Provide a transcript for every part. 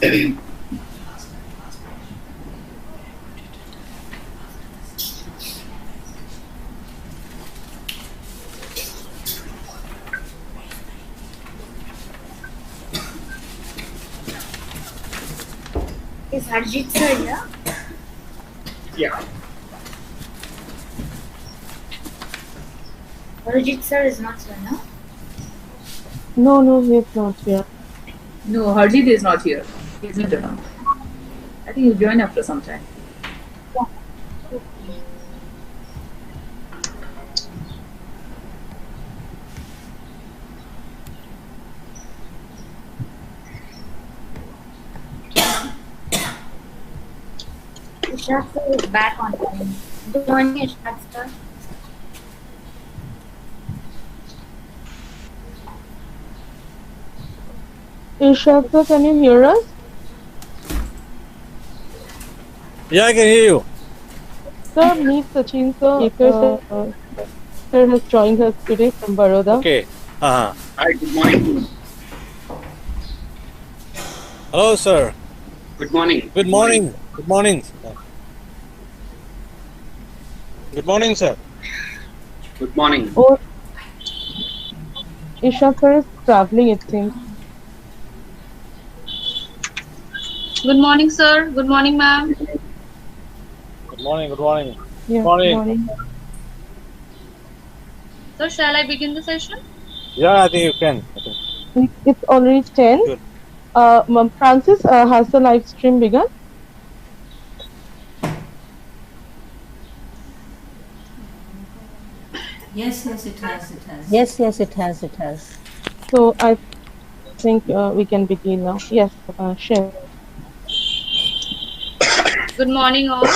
Is Harjit sir here? Yeah. Harjit sir is not here, no? No, he's not here. No, Harjit is not here. He's not around. I think he'll join after some time. Ishaq sir is back on time. Good morning, Ishaq sir. Ishaq sir, can you hear us? Yeah, I can hear you. Sir, meet Sachin sir. Sir has joined us today from Baroda. Okay. Hi, good morning. Hello, sir. Good morning. Good morning. Good morning. Good morning, sir. Good morning. Oh, Ishaq sir is traveling, it seems. Good morning, sir. Good morning, ma'am. Good morning. Good morning. Yeah, Morning. Sir, shall I begin the session? Yeah, I think you can. It's already 10. Good. Francis, has the live stream begun? Yes, it has. Yes, it has. So I think we can begin now. Yes, share. Good morning, all.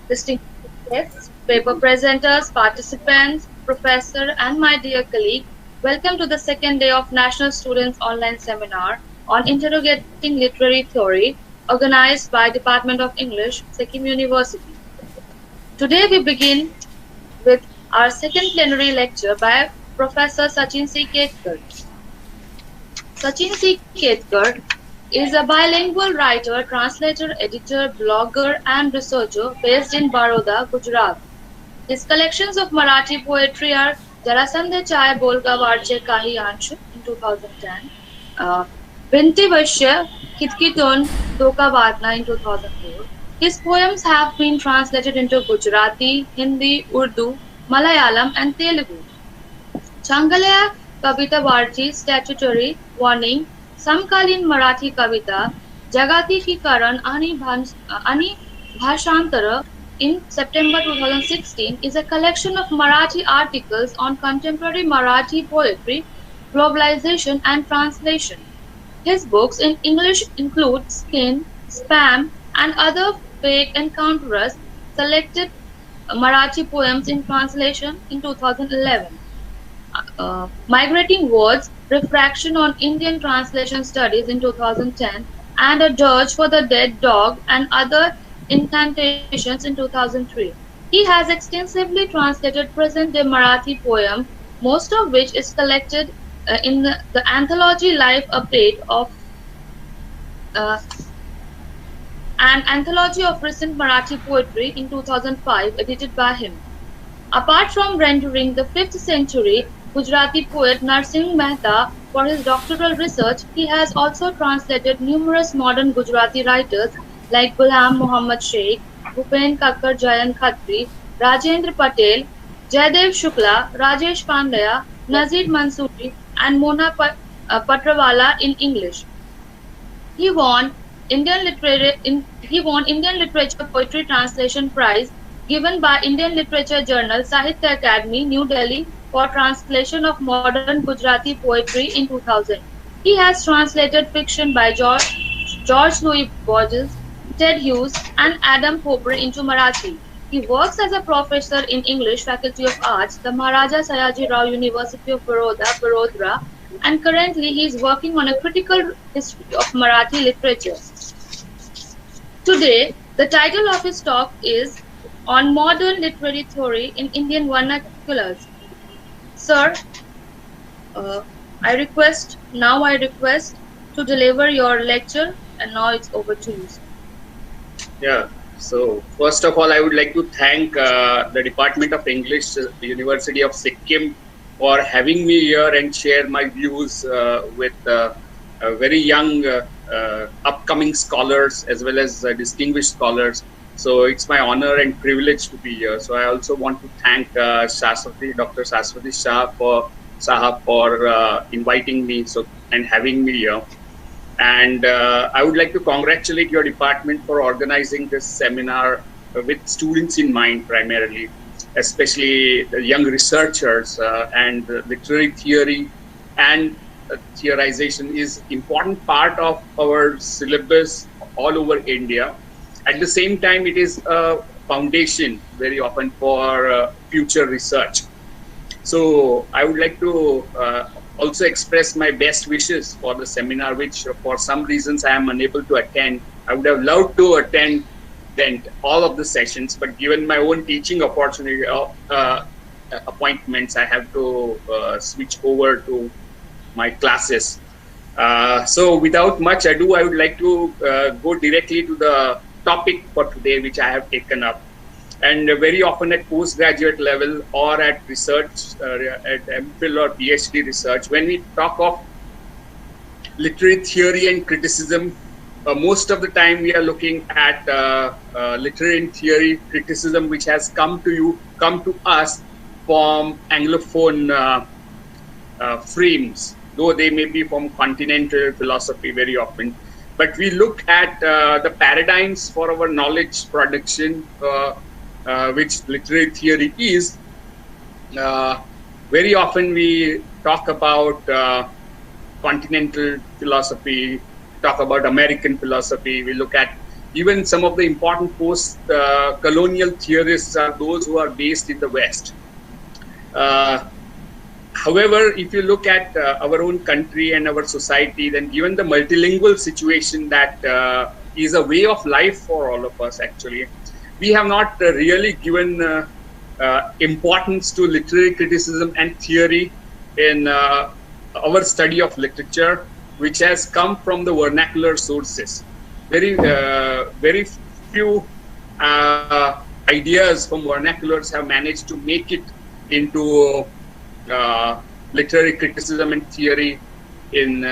Distinguished guests, paper presenters, participants, professor, and my dear colleague, welcome to the second day of National Students Online Seminar on Interrogating Literary Theory, organized by Department of English, Sikkim University. Today we begin with our second plenary lecture by Professor Sachin C. Ketkar. Sachin C. Ketkar is a bilingual writer, translator, editor, blogger, and researcher based in Baroda, Gujarat. His collections of Marathi poetry are Jarasandhe Chai Bolga Varche Kahi Anshu in 2010, Binti Vaishya Khitkiton Doka Vatna in 2004. His poems have been translated into Gujarati, Hindi, Urdu, Malayalam, and Telugu. Changalaya Kavita Bharti Statutory Warning Samkalin Marathi Kavita Jagati Ki Karan Ani Bhashantara in September 2016 is a collection of Marathi articles on contemporary Marathi poetry, globalization and translation. His books in English include Skin, Spam and Other Fake Encounters, selected Marathi poems in translation in 2011. Migrating Words, Refraction on Indian Translation Studies in 2010, and A Dirge for the Dead Dog and Other Incantations in 2003. He has extensively translated present-day Marathi poems, most of which is collected in the anthology Life Update of an anthology of recent Marathi poetry in 2005, edited by him. Apart from rendering the 5th century Gujarati poet Narsingh Mehta for his doctoral research, he has also translated numerous modern Gujarati writers like Ghulam Muhammad Sheikh, Bhupen Kakkar Jayan Khatri, Rajendra Patel, Jaydev Shukla, Rajesh Pandya, Nazir Mansoori, and Mona Patrawala in English. He won Indian Literature Poetry Translation Prize given by Indian Literature Journal Sahitya Academy, New Delhi for translation of modern Gujarati poetry in 2000. He has translated fiction by George Louis Borges, Ted Hughes, and Adam Popper into Marathi. He works as a professor in English Faculty of Arts, the Maharaja Sayaji Rao University of Baroda, and currently he is working on a critical history of Marathi literature. Today, the title of his talk is On Modern Literary Theory in Indian Vernaculars. Sir, I request to deliver your lecture, and now it's over to you. Yeah. So first of all, I would like to thank the Department of English, the University of Sikkim, for having me here and share my views with very young upcoming scholars as well as distinguished scholars. So it's my honor and privilege to be here. So I also want to thank Dr. Shashwati Shah for inviting me and having me here. And I would like to congratulate your department for organizing this seminar with students in mind primarily, especially the young researchers, and literary theory and theorization is important part of our syllabus all over India. At the same time, it is a foundation very often for future research. So I would like to also express my best wishes for the seminar, which for some reasons I am unable to attend. I would have loved to attend all of the sessions, but given my own teaching opportunity appointments, I have to switch over to my classes. So without much ado, I would like to go directly to the topic for today, which I have taken up. And very often at postgraduate level or at research, at MPhil or PhD research, when we talk of literary theory and criticism, most of the time we are looking at literary theory criticism, which has come to us from Anglophone frames, though they may be from continental philosophy very often. But we look at the paradigms for our knowledge production, which literary theory is. Very often we talk about continental philosophy, talk about American philosophy. We look at even some of the important post-colonial theorists are those who are based in the West. However, if you look at our own country and our society, then given the multilingual situation that is a way of life for all of us actually, we have not really given importance to literary criticism and theory in our study of literature, which has come from the vernacular sources. Very few ideas from vernaculars have managed to make it into literary criticism and theory in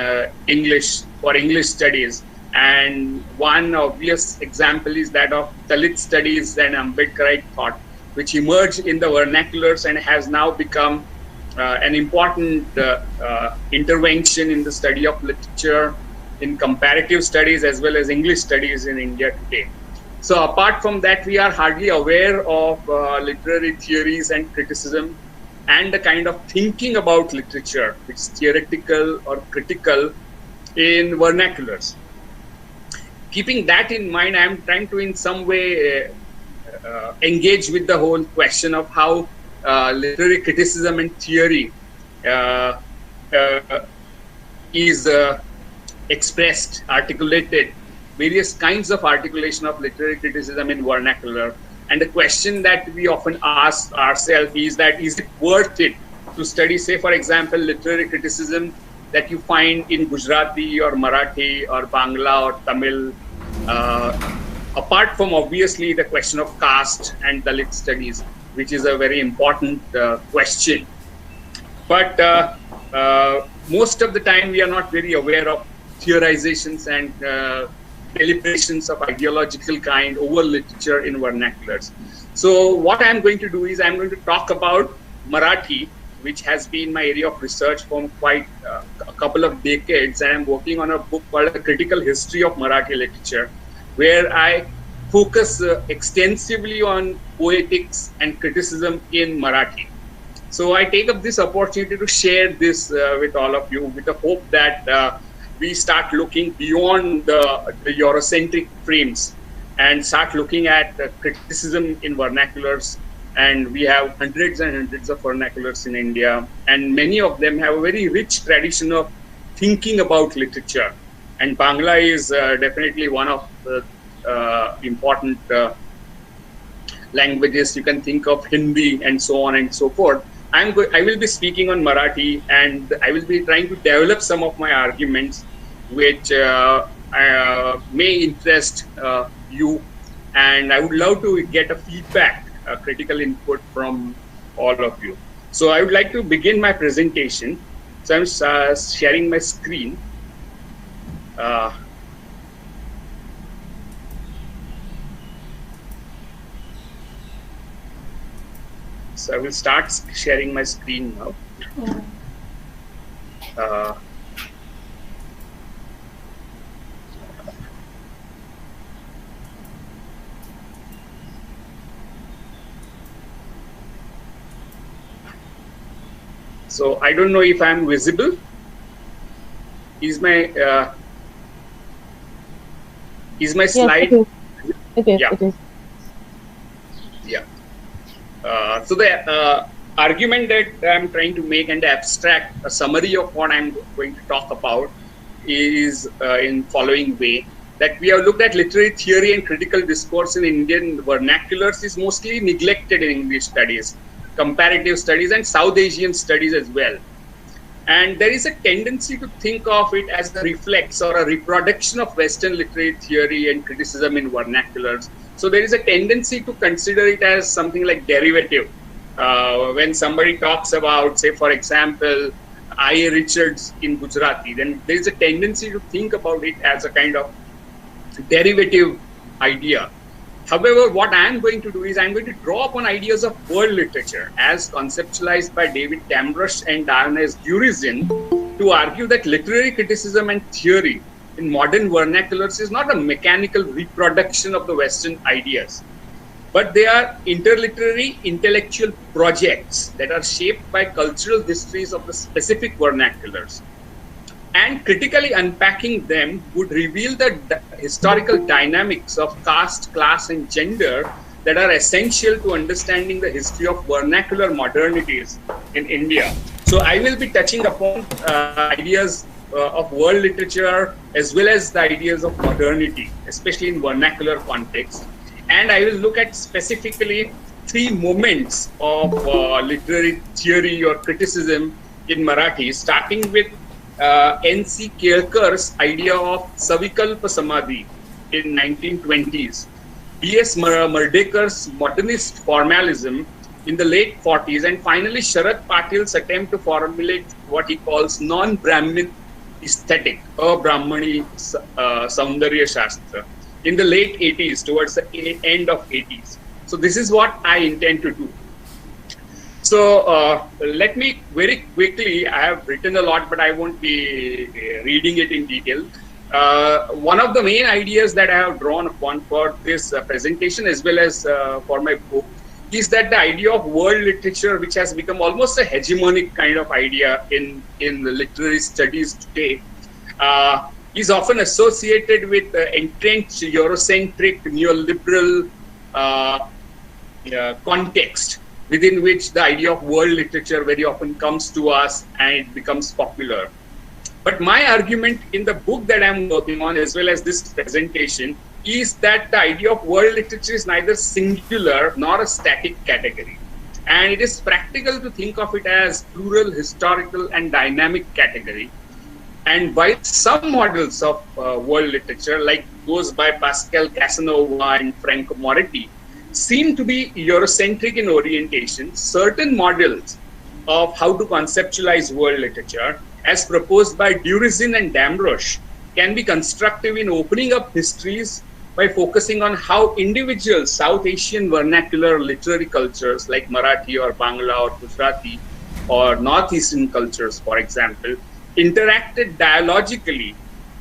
English for English studies. And one obvious example is that of Dalit studies and Ambedkarite thought, which emerged in the vernaculars and has now become an important intervention in the study of literature, in comparative studies as well as English studies in India today. So apart from that, we are hardly aware of literary theories and criticism and the kind of thinking about literature, which is theoretical or critical in vernaculars. Keeping that in mind, I am trying to in some way engage with the whole question of how literary criticism and theory is expressed, articulated, various kinds of articulation of literary criticism in vernacular. And the question that we often ask ourselves is that, is it worth it to study, say, for example, literary criticism that you find in Gujarati or Marathi or Bangla or Tamil, apart from obviously the question of caste and Dalit studies, which is a very important question. But most of the time we are not very aware of theorizations and deliberations of ideological kind over literature in vernaculars. So what I'm going to do is I'm going to talk about Marathi, which has been my area of research for quite a couple of decades. And I'm working on a book called A Critical History of Marathi Literature, where I focus extensively on poetics and criticism in Marathi. So I take up this opportunity to share this with all of you, with the hope that we start looking beyond the Eurocentric frames and start looking at criticism in vernaculars. And we have hundreds and hundreds of vernaculars in India, and many of them have a very rich tradition of thinking about literature. And Bangla is definitely one of the important languages. You can think of Hindi and so on and so forth. I will be speaking on Marathi, and I will be trying to develop some of my arguments which may interest you, and I would love to get a feedback, critical input from all of you. So I would like to begin my presentation. So I'm sharing my screen. So I will start sharing my screen now. So I don't know if I'm visible. Is my slide? Yes, it is. Yeah. It is. Yeah. So the argument that I'm trying to make and the abstract a summary of what I'm going to talk about is in following way, that we have looked at literary theory and critical discourse in Indian vernaculars is mostly neglected in English studies, comparative studies, and South Asian studies as well. And there is a tendency to think of it as a reflex or a reproduction of Western literary theory and criticism in vernaculars. So there is a tendency to consider it as something like derivative. When somebody talks about, say, for example, I.A. Richards in Gujarati, then there is a tendency to think about it as a kind of derivative idea. However, what I am going to do is I am going to draw upon ideas of world literature as conceptualized by David Damrosch and Darnez Gurizin to argue that literary criticism and theory in modern vernaculars is not a mechanical reproduction of the Western ideas, but they are interliterary intellectual projects that are shaped by cultural histories of the specific vernaculars. And critically unpacking them would reveal the historical dynamics of caste, class, and gender that are essential to understanding the history of vernacular modernities in India. So I will be touching upon ideas of world literature as well as the ideas of modernity, especially in vernacular context. And I will look at specifically 3 moments of literary theory or criticism in Marathi, starting with N.C. Kelkar's idea of Savikalpa Samadhi in 1920s, B.S. Mardekar's modernist formalism in the late 40s, and finally Sharad Patil's attempt to formulate what he calls non-Brahmin aesthetic, Brahmani Saundarya Shastra, in the late 80s, towards the end of 80s. So this is what I intend to do. So let me very quickly, I have written a lot, but I won't be reading it in detail. One of the main ideas that I have drawn upon for this presentation as well as for my book is that the idea of world literature, which has become almost a hegemonic kind of idea in the literary studies today, is often associated with entrenched Eurocentric neoliberal context, within which the idea of world literature very often comes to us and it becomes popular. But my argument in the book that I'm working on, as well as this presentation, is that the idea of world literature is neither singular nor a static category. And it is practical to think of it as plural, historical, and dynamic category. And while some models of world literature, like those by Pascal Casanova and Franco Moretti, seem to be Eurocentric in orientation, certain models of how to conceptualize world literature, as proposed by Gurizin and Damrosch, can be constructive in opening up histories by focusing on how individual South Asian vernacular literary cultures like Marathi or Bangla or Gujarati or Northeastern cultures, for example, interacted dialogically,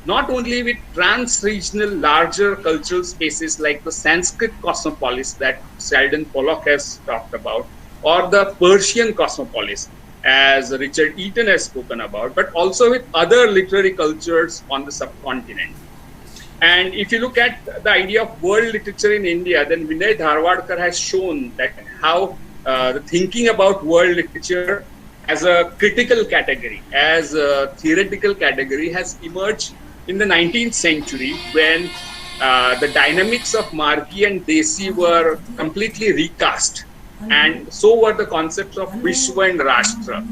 not only with trans-regional larger cultural spaces like the Sanskrit cosmopolis that Sheldon Pollock has talked about, or the Persian cosmopolis, as Richard Eaton has spoken about, but also with other literary cultures on the subcontinent. And if you look at the idea of world literature in India, then Vinay Dharwadkar has shown that how the thinking about world literature as a critical category, as a theoretical category, has emerged in the 19th century when the dynamics of Margi and Desi were completely recast. And so were the concepts of Vishwa and Rashtra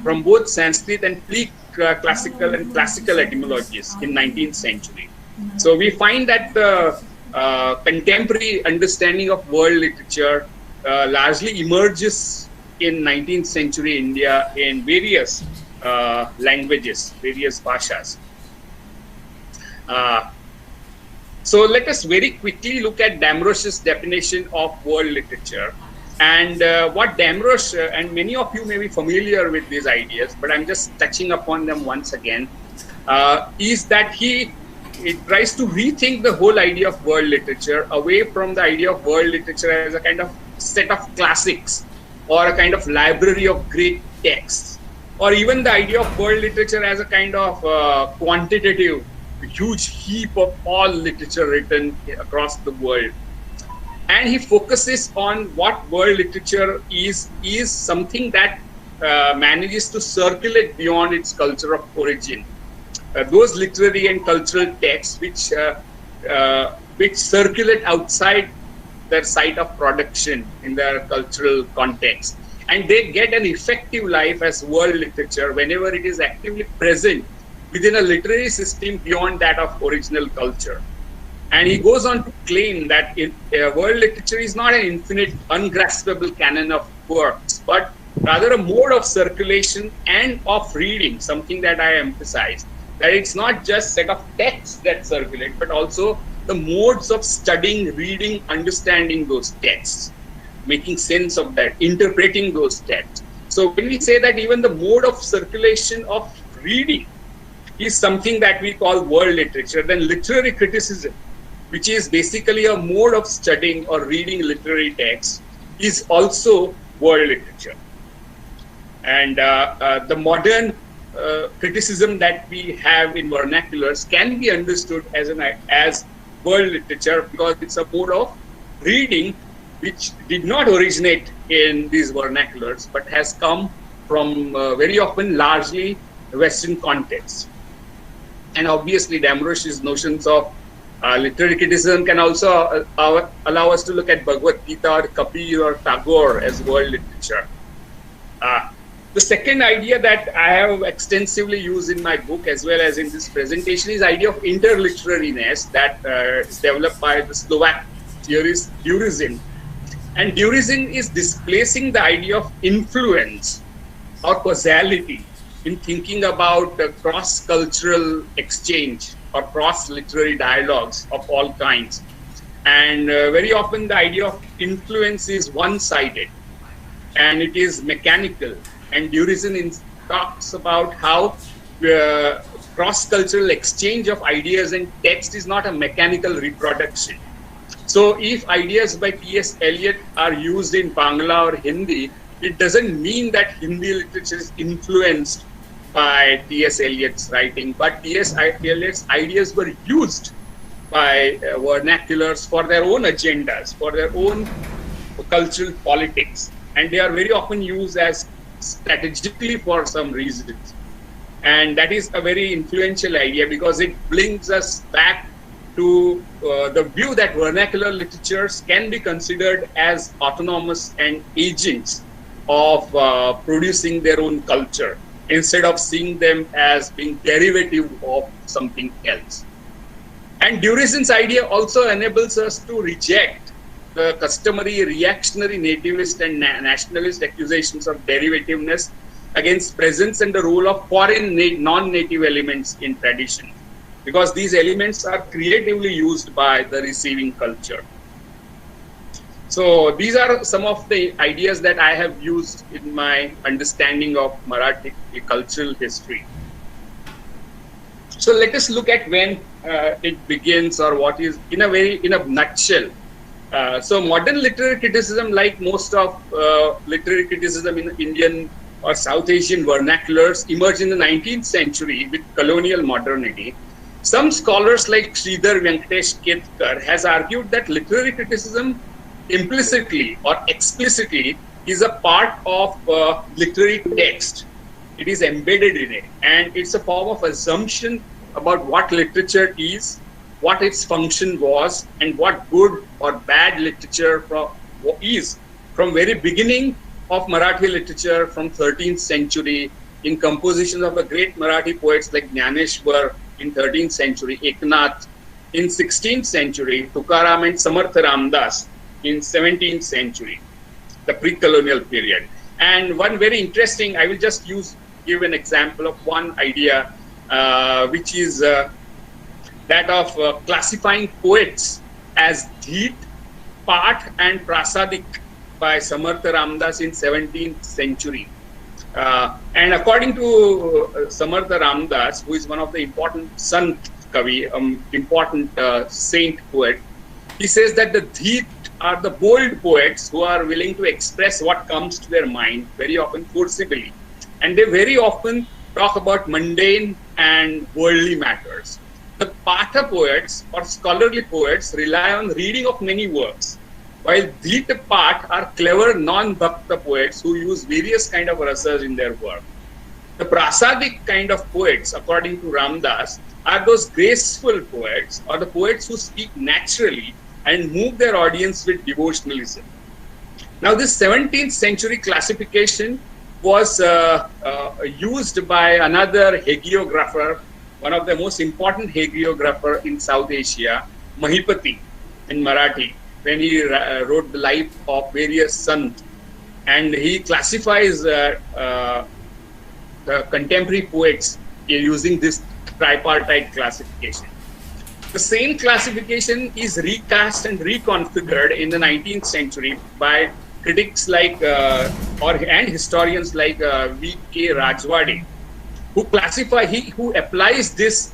from both Sanskrit and classical and classical etymologies in 19th century. So we find that the contemporary understanding of world literature largely emerges in 19th century India in various languages, various bhashas. So let us very quickly look at Damrosch's definition of world literature. And what Damrosch, and many of you may be familiar with these ideas, but I'm just touching upon them once again, is that he tries to rethink the whole idea of world literature away from the idea of world literature as a kind of set of classics or a kind of library of great texts, or even the idea of world literature as a kind of quantitative, huge heap of all literature written across the world. And he focuses on what world literature is something that manages to circulate beyond its culture of origin. Those literary and cultural texts which circulate outside their site of production in their cultural context. And they get an effective life as world literature whenever it is actively present within a literary system beyond that of original culture. And he goes on to claim that world literature is not an infinite, ungraspable canon of works, but rather a mode of circulation and of reading, something that I emphasize, that it's not just set of texts that circulate, but also the modes of studying, reading, understanding those texts, making sense of that, interpreting those texts. So when we say that even the mode of circulation of reading is something that we call world literature, then literary criticism, which is basically a mode of studying or reading literary texts, is also world literature. And the modern criticism that we have in vernaculars can be understood as world literature because it's a mode of reading which did not originate in these vernaculars but has come from very often largely Western contexts. And obviously Damrosch's notions of literary criticism can also allow us to look at Bhagavad Gita or Kabir or Tagore as world literature. The second idea that I have extensively used in my book as well as in this presentation is the idea of interliterariness that is developed by the Slovak theorist Durizin. And Durizin is displacing the idea of influence or causality in thinking about cross-cultural exchange or cross-literary dialogues of all kinds. And very often the idea of influence is one-sided and it is mechanical. And Durizin talks about how cross-cultural exchange of ideas and text is not a mechanical reproduction. So if ideas by T.S. Eliot are used in Bangla or Hindi, it doesn't mean that Hindi literature is influenced by T.S. Eliot's writing, but T.S. Eliot's ideas were used by vernaculars for their own agendas, for their own cultural politics, and they are very often used as strategically for some reasons. And that is a very influential idea because it brings us back to the view that vernacular literatures can be considered as autonomous and agents of producing their own culture, instead of seeing them as being derivative of something else. And Durizin's idea also enables us to reject the customary reactionary nativist and nationalist accusations of derivativeness against presence and the role of foreign non-native elements in tradition, because these elements are creatively used by the receiving culture. So these are some of the ideas that I have used in my understanding of Marathi cultural history. So let us look at when it begins, or what is in a nutshell. So modern literary criticism, like most of literary criticism in Indian or South Asian vernaculars, emerged in the 19th century with colonial modernity. Some scholars like Sridhar Venkatesh Ketkar has argued that literary criticism implicitly or explicitly is a part of literary text. It is embedded in it, and it's a form of assumption about what literature is, what its function was, and what good or bad literature is from very beginning of Marathi literature from 13th century in compositions of the great Marathi poets like Jnaneshwar in 13th century, Eknath in 16th century, Tukaram and Samarth Ramdas in 17th century, the pre-colonial period. And one very interesting, I will just give an example of one idea, which is that of classifying poets as Dheet, Path and Prasadik by Samarth Ramdas in 17th century. And according to Samarth Ramdas, who is one of the important Sant Kavi, important saint poet, he says that the Dheet are the bold poets who are willing to express what comes to their mind, very often forcibly. And they very often talk about mundane and worldly matters. The Patha poets or scholarly poets rely on reading of many works, while Dheet Path are clever non-bhakta poets who use various kind of rasas in their work. The Prasadik kind of poets, according to Ramdas, are those graceful poets or the poets who speak naturally and move their audience with devotionalism. Now, this 17th century classification was used by another hagiographer, one of the most important hagiographer in South Asia, Mahipati in Marathi, when he wrote the life of various Sant. And he classifies the contemporary poets using this tripartite classification. The same classification is recast and reconfigured in the 19th century by critics like and historians like V.K. Rajwade, who applies this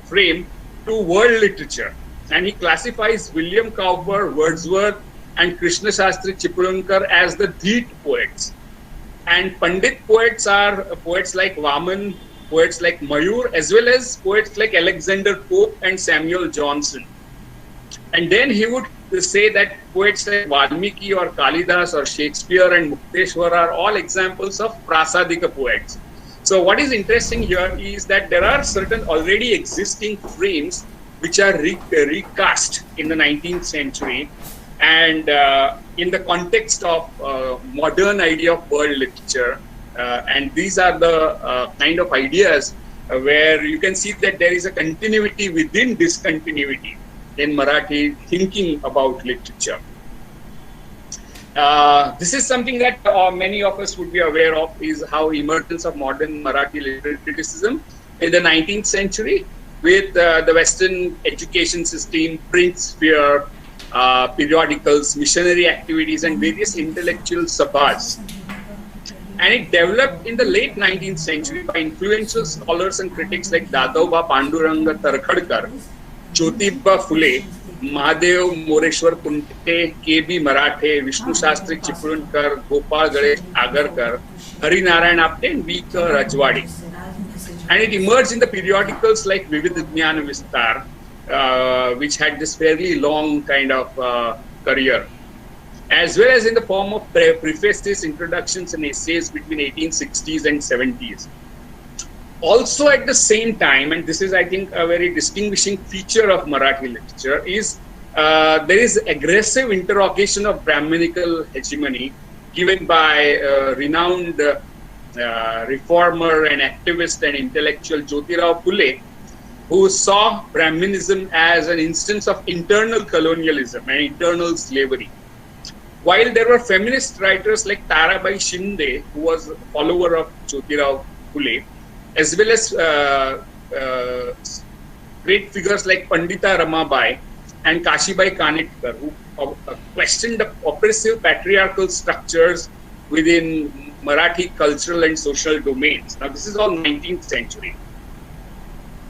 frame to world literature, and he classifies William Cowper, Wordsworth, and Krishna Shastri Chiplunkar as the Dheet poets. And Pandit poets are poets like Vaman, poets like Mayur, as well as poets like Alexander Pope and Samuel Johnson. And then he would say that poets like Valmiki or Kalidas or Shakespeare and Mukteshwar are all examples of Prasadika poets. So what is interesting here is that there are certain already existing frames which are recast in the 19th century and in the context of modern idea of world literature. And these are the kind of ideas where you can see that there is a continuity within discontinuity in Marathi thinking about literature. This is something that many of us would be aware of, is how emergence of modern Marathi literary criticism in the 19th century with the Western education system, print sphere, periodicals, missionary activities, and various intellectual sabhas. And it developed in the late 19th century by influential scholars and critics like Dadavbha Panduranga Tarkhadkar, Jyotibba Phule, Mahadev Moreshwar Kunte, K.B. Marathe, Vishnu Shastri Chiplunkar, Gopal Ganesh Agarkar, Hari Narayan Apte, and V.K. Rajwade. And it emerged in the periodicals like Vividh Jnana Vistar, which had this fairly long kind of career, as well as in the form of prefaces, introductions, and essays between 1860s and 70s. Also at the same time, and this is, I think, a very distinguishing feature of Marathi literature, is there is aggressive interrogation of Brahminical hegemony given by renowned reformer and activist and intellectual Jyotirao Phule, who saw Brahminism as an instance of internal colonialism and internal slavery. While there were feminist writers like Tarabai Shinde, who was a follower of Jyotirao Phule, as well as great figures like Pandita Ramabai and Kashibai Kanetkar, who questioned the oppressive patriarchal structures within Marathi cultural and social domains. Now, this is all 19th century.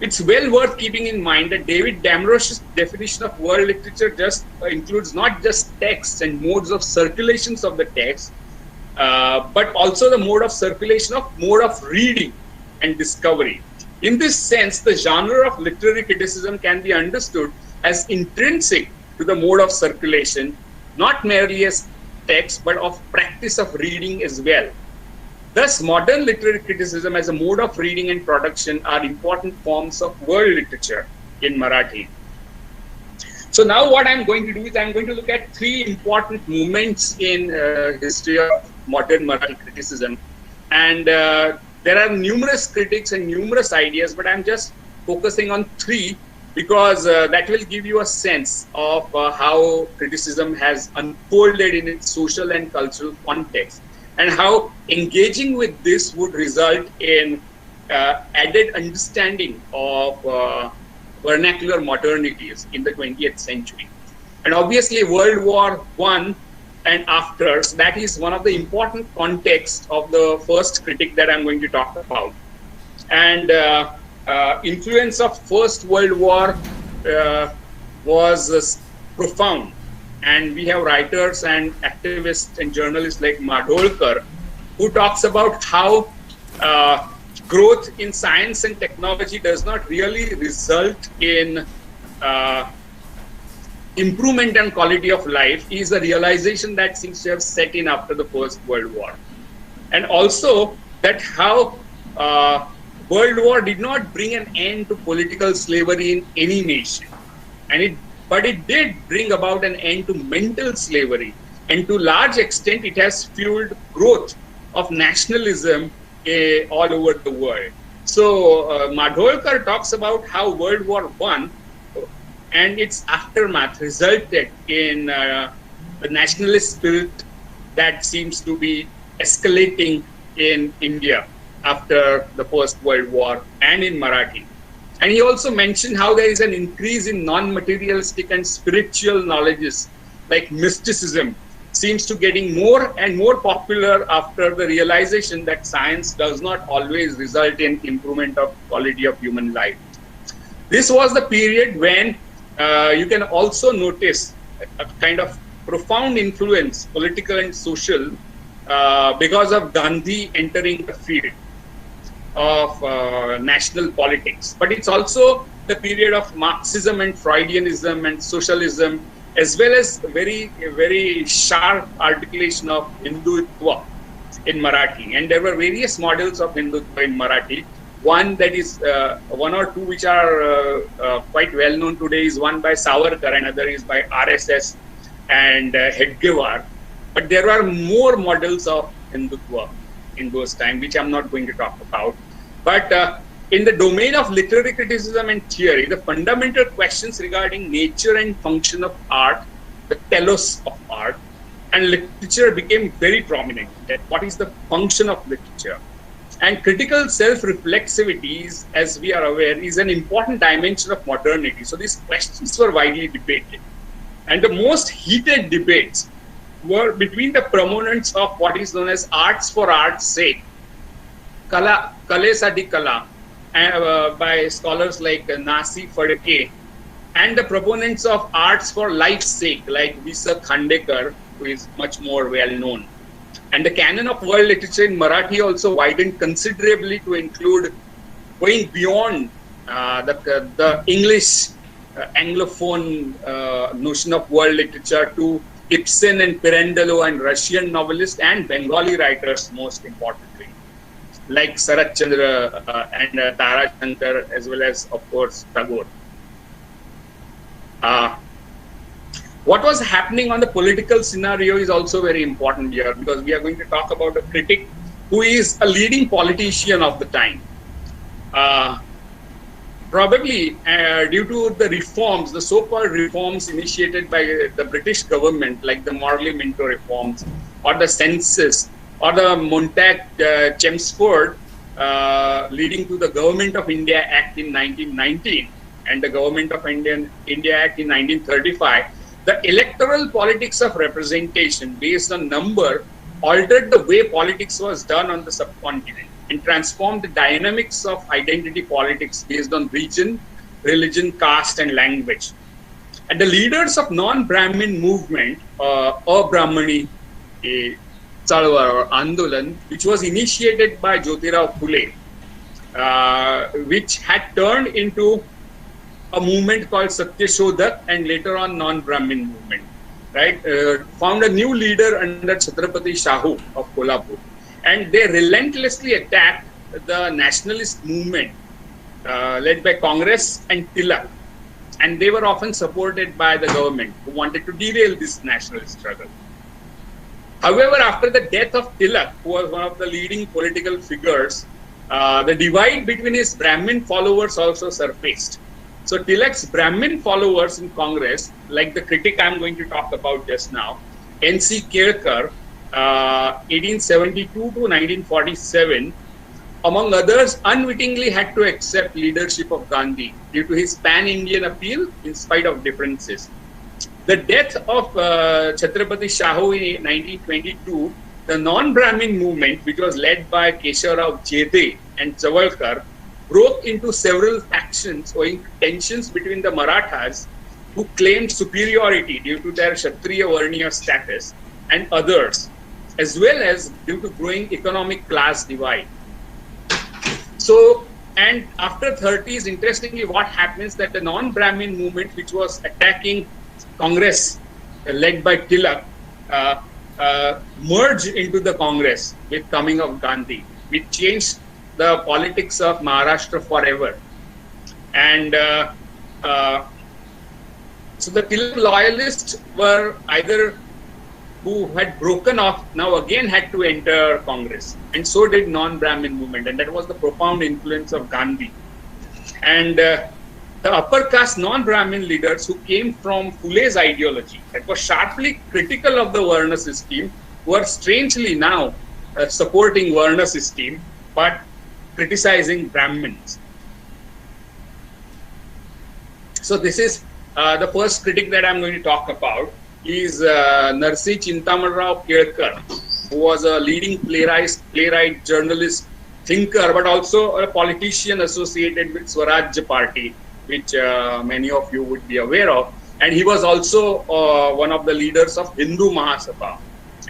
It's well worth keeping in mind that David Damrosch's definition of world literature just includes not just texts and modes of circulations of the text, but also the mode of reading and discovery. In this sense, the genre of literary criticism can be understood as intrinsic to the mode of circulation, not merely as text, but of practice of reading as well. Thus, modern literary criticism as a mode of reading and production are important forms of world literature in Marathi. So now what I'm going to do is I'm going to look at three important moments in history of modern Marathi criticism. And there are numerous critics and numerous ideas, but I'm just focusing on three because that will give you a sense of how criticism has unfolded in its social and cultural context, and how engaging with this would result in added understanding of vernacular modernities in the 20th century. And obviously World War I and after, so that is one of the important contexts of the first critic that I'm going to talk about. And influence of First World War was profound. And we have writers and activists and journalists like Madholkar, who talks about how growth in science and technology does not really result in improvement and quality of life, is a realization that seems to have set in after the First World War. And also that how World War did not bring an end to political slavery in any nation, but it did bring about an end to mental slavery, and to large extent it has fueled growth of nationalism all over the world. So Madholkar talks about how World War I and its aftermath resulted in the nationalist spirit that seems to be escalating in India after the First World War and in Marathi. And he also mentioned how there is an increase in non-materialistic and spiritual knowledges, like mysticism, seems to getting more and more popular after the realization that science does not always result in improvement of quality of human life. This was the period when you can also notice a kind of profound influence, political and social, because of Gandhi entering the field of national politics. But it's also the period of Marxism and Freudianism and socialism, as well as very sharp articulation of Hindutva in Marathi. And there were various models of Hindutva in Marathi. One that is, one or two which are quite well known today is one by Savarkar, another is by RSS and Hedgewar. But there are more models of Hindutva in those times, which I'm not going to talk about. But in the domain of literary criticism and theory, the fundamental questions regarding nature and function of art, the telos of art, and literature became very prominent. That what is the function of literature? And critical self-reflexivity, as we are aware, is an important dimension of modernity. So these questions were widely debated. And the most heated debates were between the proponents of what is known as arts for art's sake, kala, kalesadi kala, by scholars like Nasi Phadke, and the proponents of arts for life's sake, like Visa Khandekar, who is much more well known. And the canon of world literature in Marathi also widened considerably to include going beyond the English Anglophone notion of world literature to Ibsen and Pirandello and Russian novelists and Bengali writers, most importantly, like Sarat Chandra and Tara Shankar, as well as, of course, Tagore. What was happening on the political scenario is also very important here, because we are going to talk about a critic who is a leading politician of the time. Probably due to the reforms, the so-called reforms initiated by the British government, like the Morley-Minto reforms, or the census, or the Montag-Chelmsford leading to the Government of India Act in 1919 and the Government of India Act in 1935, the electoral politics of representation based on number altered the way politics was done on the subcontinent and transformed the dynamics of identity politics based on region, religion, caste, and language. And the leaders of non-Brahmin movement, Abrahmani Chalwar or Andolan, which was initiated by Jyotirao Phule, which had turned into a movement called Satyashodhak and later on non-Brahmin movement, right? Found a new leader under Chhatrapati Shahu of Kolhapur. And they relentlessly attacked the nationalist movement led by Congress and Tilak. And they were often supported by the government, who wanted to derail this nationalist struggle. However, after the death of Tilak, who was one of the leading political figures, the divide between his Brahmin followers also surfaced. So Tilak's Brahmin followers in Congress, like the critic I'm going to talk about just now, N.C. Kelkar, 1872 to 1947, among others, unwittingly had to accept leadership of Gandhi due to his pan-Indian appeal in spite of differences. The death of Chhatrapati Shahu in 1922, the non-Brahmin movement, which was led by Keshavrao Jede and Savarkar, broke into several factions owing to tensions between the Marathas, who claimed superiority due to their Kshatriya Varniya status, and others, as well as due to growing economic class divide. So, and after 30s, interestingly, what happens that the non-Brahmin movement, which was attacking Congress, led by Tilak, merged into the Congress with coming of Gandhi, which changed the politics of Maharashtra forever. And so the Tilak loyalists were either who had broken off, now again had to enter Congress. And so did non-Brahmin movement. And that was the profound influence of Gandhi. And the upper caste non-Brahmin leaders who came from Phule's ideology, that was sharply critical of the Varna system, were strangely now supporting Varna system, but criticizing Brahmins. So this is the first critic that I'm going to talk about. Is Narsi Chintamanrao Kelkar, who was a leading playwright, journalist, thinker, but also a politician associated with Swarajya Party, which many of you would be aware of. And he was also one of the leaders of Hindu Mahasabha,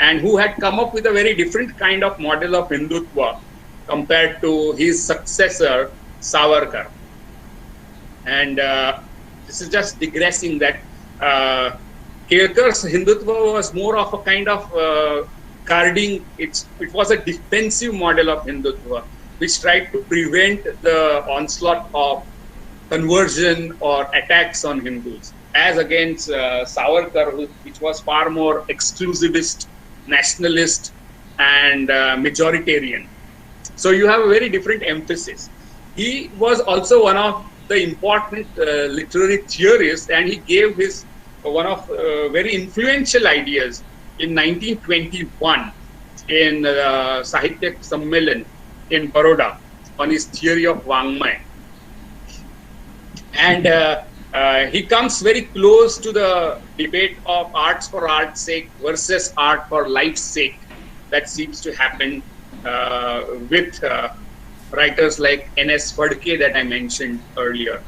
and who had come up with a very different kind of model of Hindutva compared to his successor, Savarkar. And this is just digressing that Kelkar's Hindutva was more of a kind of guarding, it was a defensive model of Hindutva, which tried to prevent the onslaught of conversion or attacks on Hindus, as against Savarkar, which was far more exclusivist, nationalist, and majoritarian. So you have a very different emphasis. He was also one of the important literary theorists, and he gave his one of very influential ideas in 1921 in Sahityak Sammelan in Baroda on his theory of Vangmay. And he comes very close to the debate of arts for art's sake versus art for life's sake that seems to happen with writers like N.S. Phadke that I mentioned earlier.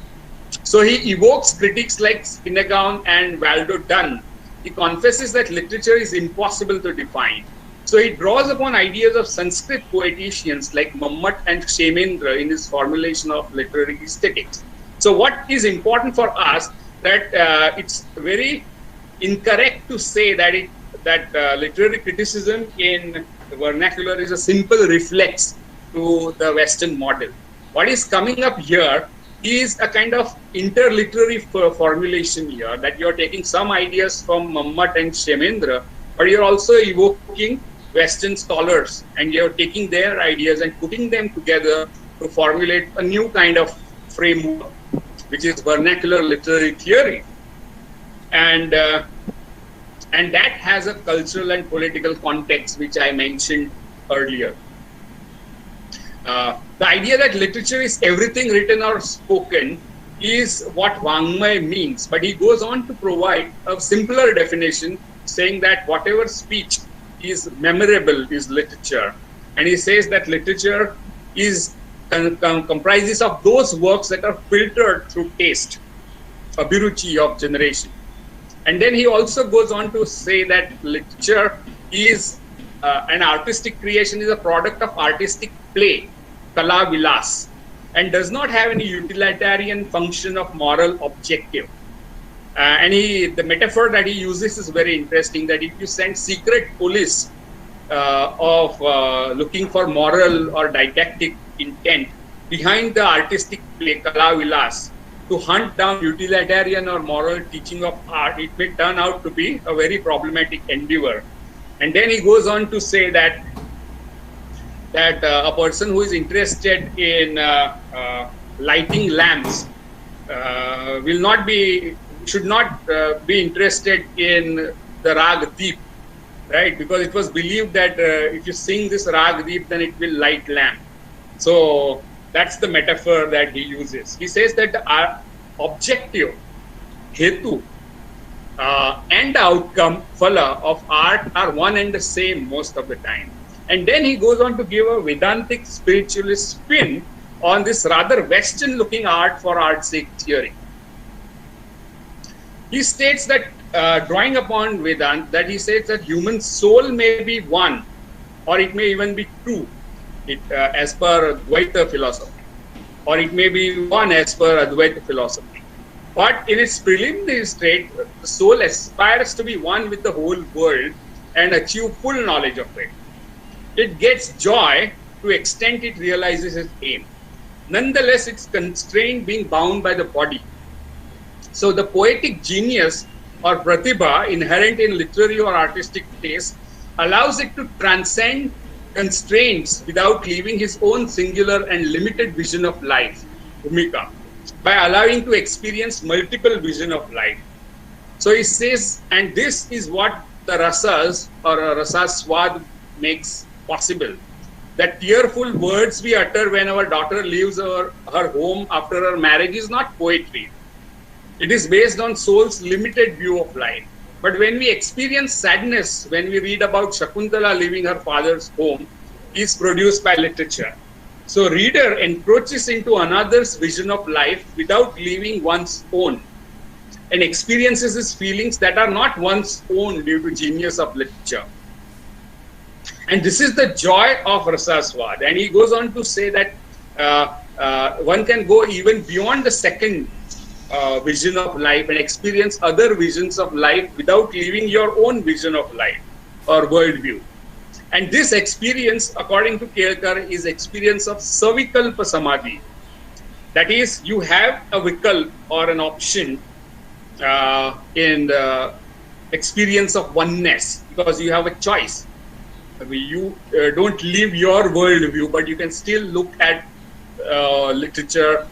So he evokes critics like Spinagaon and Waldo Dunn. He confesses that literature is impossible to define. So he draws upon ideas of Sanskrit poeticians like Mammat and Kshemendra in his formulation of literary aesthetics. So what is important for us that it's very incorrect to say that literary criticism in the vernacular is a simple reflex to the Western model. What is coming up here is a kind of interliterary formulation here, that you're taking some ideas from Mammat and Kshemendra, but you're also evoking Western scholars and you're taking their ideas and putting them together to formulate a new kind of framework, which is vernacular literary theory. And that has a cultural and political context, which I mentioned earlier. The idea that literature is everything written or spoken is what Vangmay means, but he goes on to provide a simpler definition, saying that whatever speech is memorable is literature. And he says that literature is comprises of those works that are filtered through taste, abhiruchi of generation. And then he also goes on to say that literature is an artistic creation, is a product of artistic play, kala vilas, and does not have any utilitarian function of moral objective. And the metaphor that he uses is very interesting, that if you send secret police of looking for moral or didactic intent behind the artistic play kala vilas to hunt down utilitarian or moral teaching of art, it may turn out to be a very problematic endeavor. And then he goes on to say that that a person who is interested in lighting lamps should not be interested in the Rag Deep, right? Because it was believed that if you sing this Rag Deep, then it will light lamp. So that's the metaphor that he uses. He says that our objective, hetu, and the outcome, phala, of art are one and the same most of the time. And then he goes on to give a Vedantic spiritualist spin on this rather Western-looking art for art's sake theory. He states that, drawing upon Vedanta, that he says that human soul may be one, or it may even be two, as per Dvaita philosophy, or it may be one as per Advaita philosophy. But in its preliminary state, the soul aspires to be one with the whole world and achieve full knowledge of it. It gets joy to extent it realizes its aim. Nonetheless, it's constrained being bound by the body. So the poetic genius or pratibha inherent in literary or artistic taste allows it to transcend constraints without leaving his own singular and limited vision of life, bhumika, by allowing to experience multiple vision of life. So he says, and this is what the rasas or rasaswad makes possible. That tearful words we utter when our daughter leaves her home after her marriage is not poetry. It is based on soul's limited view of life. But when we experience sadness, when we read about Shakuntala leaving her father's home, is produced by literature. So reader encroaches into another's vision of life without leaving one's own, and experiences his feelings that are not one's own due to genius of literature. And this is the joy of Rasaswad. And he goes on to say that one can go even beyond the second vision of life and experience other visions of life without leaving your own vision of life or worldview. And this experience, according to Kelkar, is experience of savikalpa samadhi. That is, you have a vikalp or an option in the experience of oneness, because you have a choice. You don't live your worldview, but you can still look at literature,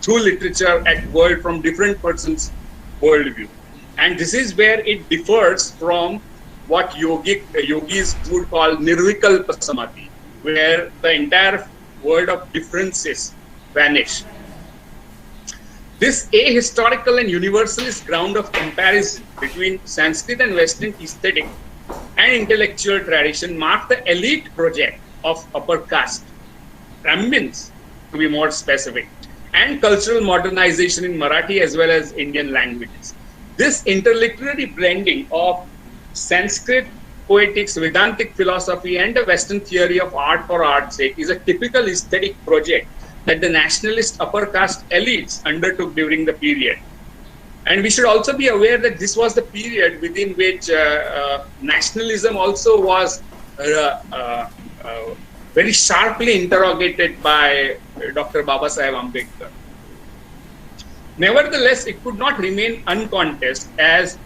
through literature at world from different persons' worldview. And this is where it differs from what yogis would call nirvikalpa samadhi, where the entire world of differences vanish. This ahistorical and universalist ground of comparison between Sanskrit and Western aesthetic and intellectual tradition marked the elite project of upper caste, Brahmins to be more specific, and cultural modernization in Marathi as well as Indian languages. This interliterary blending of Sanskrit poetics, Vedantic philosophy, and the Western theory of art for art's sake is a typical aesthetic project that the nationalist upper caste elites undertook during the period. And we should also be aware that this was the period within which nationalism also was very sharply interrogated by Dr. Babasaheb Ambedkar. Nevertheless, it could not remain uncontested, as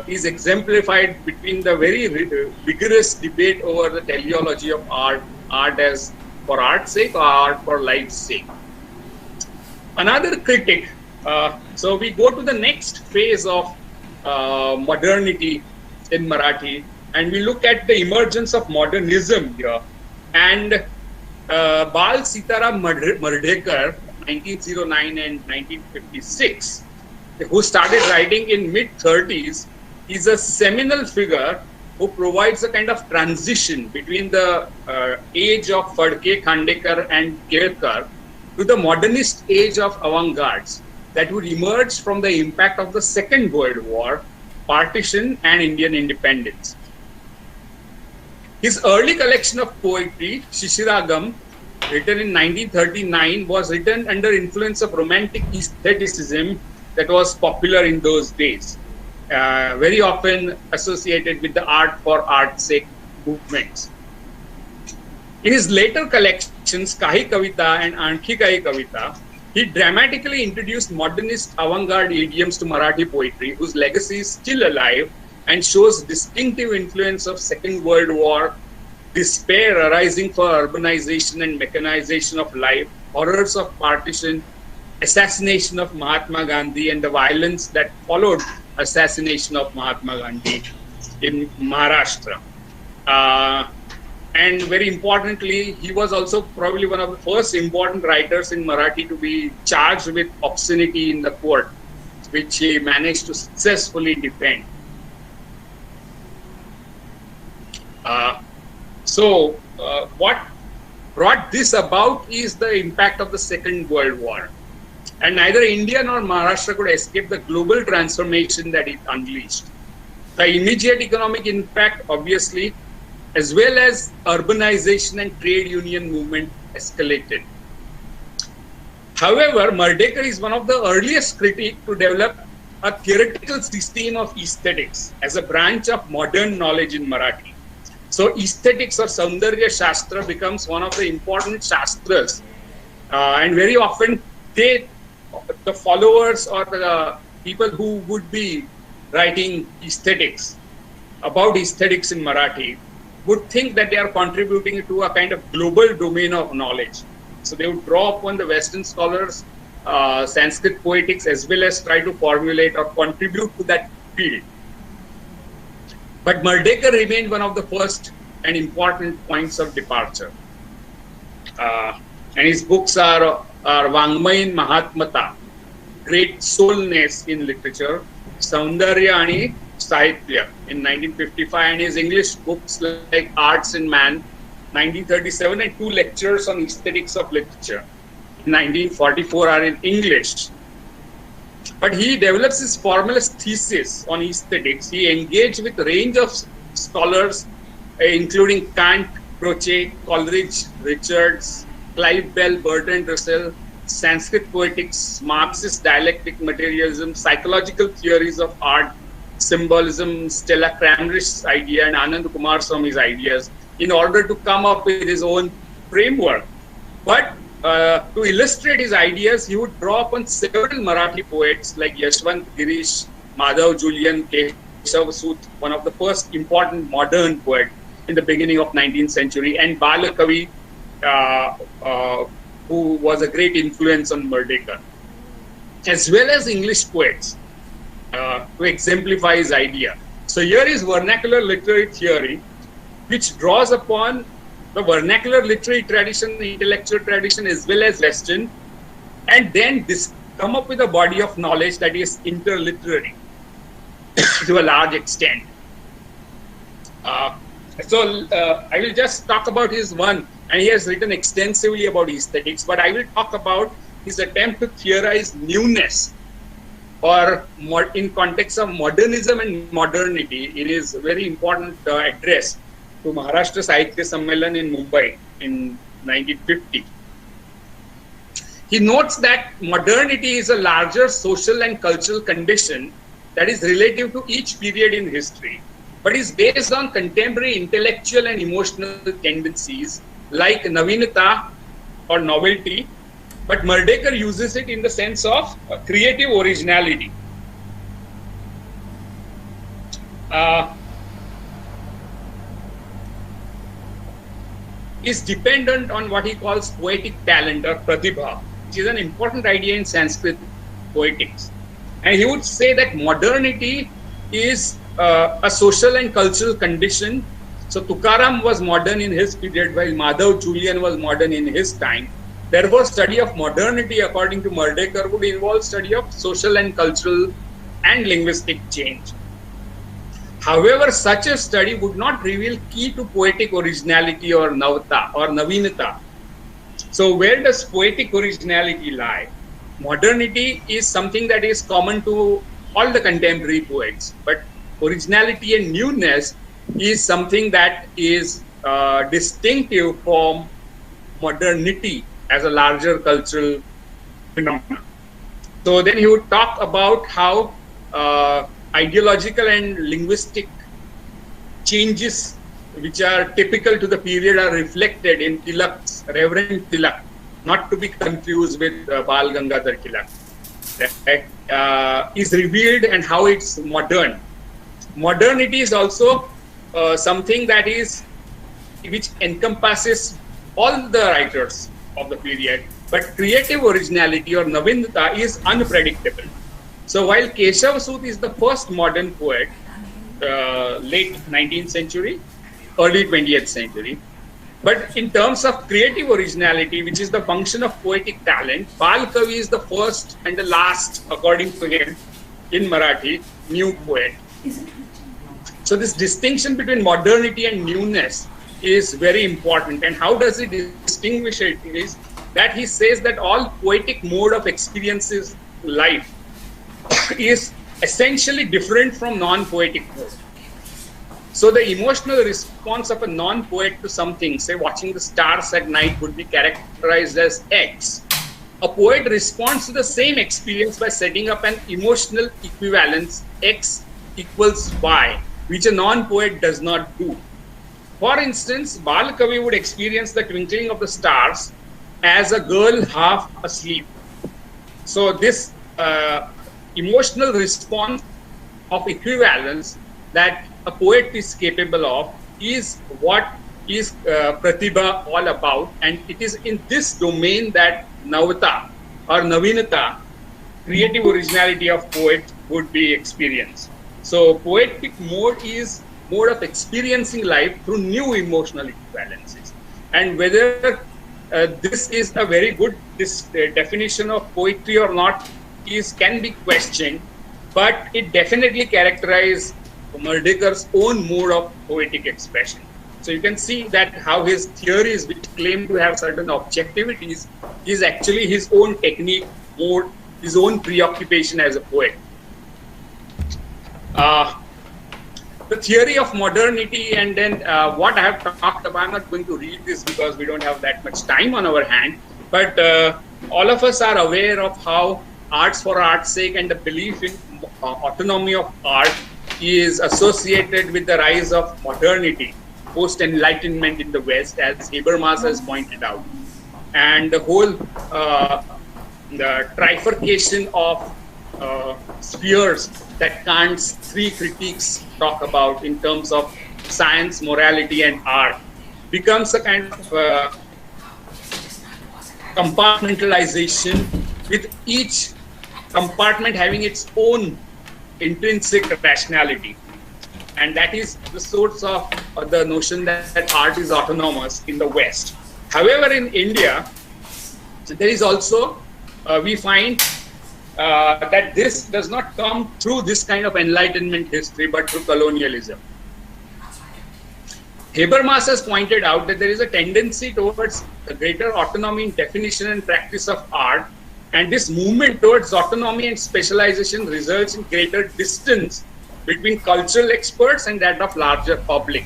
is exemplified between the very vigorous debate over the teleology of art, art as for art's sake or art for life's sake. Another critic, so we go to the next phase of modernity in Marathi, and we look at the emergence of modernism here. And Bal Sitaram Mardekar, 1909 and 1956, who started writing in mid-30s, is a seminal figure who provides a kind of transition between the age of Phadke, Khandekar and Kelkar to the modernist age of avant-gardes that would emerge from the impact of the Second World War, partition and Indian independence. His early collection of poetry, Shishiragam, written in 1939, was written under influence of romantic aestheticism that was popular in those days, very often associated with the art for art's sake movements. In his later collections, Kahi Kavita and Aankhi Kahi Kavita, he dramatically introduced modernist avant-garde idioms to Marathi poetry, whose legacy is still alive and shows distinctive influence of Second World War despair arising for urbanization and mechanization of life, horrors of partition, assassination of Mahatma Gandhi, and the violence that followed assassination of Mahatma Gandhi in Maharashtra. And very importantly, he was also probably one of the first important writers in Marathi to be charged with obscenity in the court, which he managed to successfully defend. What brought this about is the impact of the Second World War. And neither India nor Maharashtra could escape the global transformation that it unleashed. The immediate economic impact, obviously, as well as urbanization and trade union movement escalated. However, Merdekar is one of the earliest critics to develop a theoretical system of aesthetics as a branch of modern knowledge in Marathi. So aesthetics or Saundarya Shastra becomes one of the important Shastras. And very often the followers or the people who would be writing aesthetics, about aesthetics in Marathi, would think that they are contributing to a kind of global domain of knowledge. So they would draw upon the Western scholars, Sanskrit poetics, as well as try to formulate or contribute to that field. But Merdekar remained one of the first and important points of departure. And his books are Vangmayin Mahatmata, Great Soulness in Literature, Saundarya Ani Sahitya in 1955, and his English books like Arts and Man, 1937, and 2 lectures on aesthetics of literature in 1944 are in English. But he develops his formalist thesis on aesthetics. He engaged with a range of scholars, including Kant, Croce, Coleridge, Richards, Clive Bell, Bertrand Russell, Sanskrit poetics, Marxist dialectic materialism, psychological theories of art, symbolism, Stella Cranbridge's idea, and Anand Kumar Swami's ideas, in order to come up with his own framework. But to illustrate his ideas, he would draw upon several Marathi poets like Yashwant Girish, Madhav Julian, Keshav Sut, one of the first important modern poets in the beginning of 19th century, and Balakavi, who was a great influence on Merdekar, as well as English poets to exemplify his idea. So here is vernacular literary theory, which draws upon the vernacular literary tradition, the intellectual tradition, as well as Western, and then come up with a body of knowledge that is interliterary to a large extent. I will just talk about his one, and he has written extensively about aesthetics, but I will talk about his attempt to theorize newness, or in context of modernism and modernity, in his very important address to Maharashtra Sahitya Sammelan in Mumbai in 1950. He notes that modernity is a larger social and cultural condition that is relative to each period in history, but is based on contemporary intellectual and emotional tendencies like Navinata or novelty, but Merdekar uses it in the sense of creative originality. Is dependent on what he calls poetic talent or pratibha, which is an important idea in Sanskrit poetics. And he would say that modernity is a social and cultural condition. So Tukaram was modern in his period, while Madhav Julian was modern in his time. Therefore, study of modernity, according to Merdekar, would involve study of social and cultural and linguistic change. However, such a study would not reveal key to poetic originality or navata or navinata. So where does poetic originality lie? Modernity is something that is common to all the contemporary poets, but originality and newness is something that is distinctive from modernity as a larger cultural phenomenon. So then he would talk about how ideological and linguistic changes which are typical to the period are reflected in Tilak's, Reverend Tilak, not to be confused with Bal Gangadhar Tilak, is revealed, and how it's modern. Modernity is also something that is which encompasses all the writers of the period, but creative originality or Navinata is unpredictable. So while Keshav Sut is the first modern poet, late 19th century, early 20th century, but in terms of creative originality, which is the function of poetic talent, Bal Kavi is the first and the last, according to him, in Marathi, new poet. So this distinction between modernity and newness is very important. And how does he distinguish it is that he says that all poetic mode of experiences life is essentially different from non-poetic mode. So the emotional response of a non-poet to something, say watching the stars at night, would be characterized as X. A poet responds to the same experience by setting up an emotional equivalence, X equals Y, which a non-poet does not do. For instance, Bal Kavi would experience the twinkling of the stars as a girl half asleep. So this emotional response of equivalence that a poet is capable of is what is Pratibha all about, and it is in this domain that Navata or Navinata, creative originality of poet, would be experienced. So poetic mode is mode of experiencing life through new emotional equivalences, and whether this is a very good definition of poetry or not can be questioned, but it definitely characterizes Mardekar's own mode of poetic expression. So you can see that how his theories, which claim to have certain objectivities, is actually his own technique, mode, his own preoccupation as a poet. The theory of modernity, and then what I have talked about, I'm not going to read this because we don't have that much time on our hand, but all of us are aware of how arts for art's sake and the belief in autonomy of art is associated with the rise of modernity, post-enlightenment in the West, as Habermas has pointed out. And the whole the trifurcation of spheres that Kant's three critiques talk about in terms of science, morality, and art becomes a kind of compartmentalization, with each compartment having its own intrinsic rationality. And that is the source of the notion that art is autonomous in the West. However, in India, there is also, we find that this does not come through this kind of enlightenment history, but through colonialism. Habermas has pointed out that there is a tendency towards a greater autonomy in definition and practice of art, and this movement towards autonomy and specialization results in greater distance between cultural experts and that of larger public.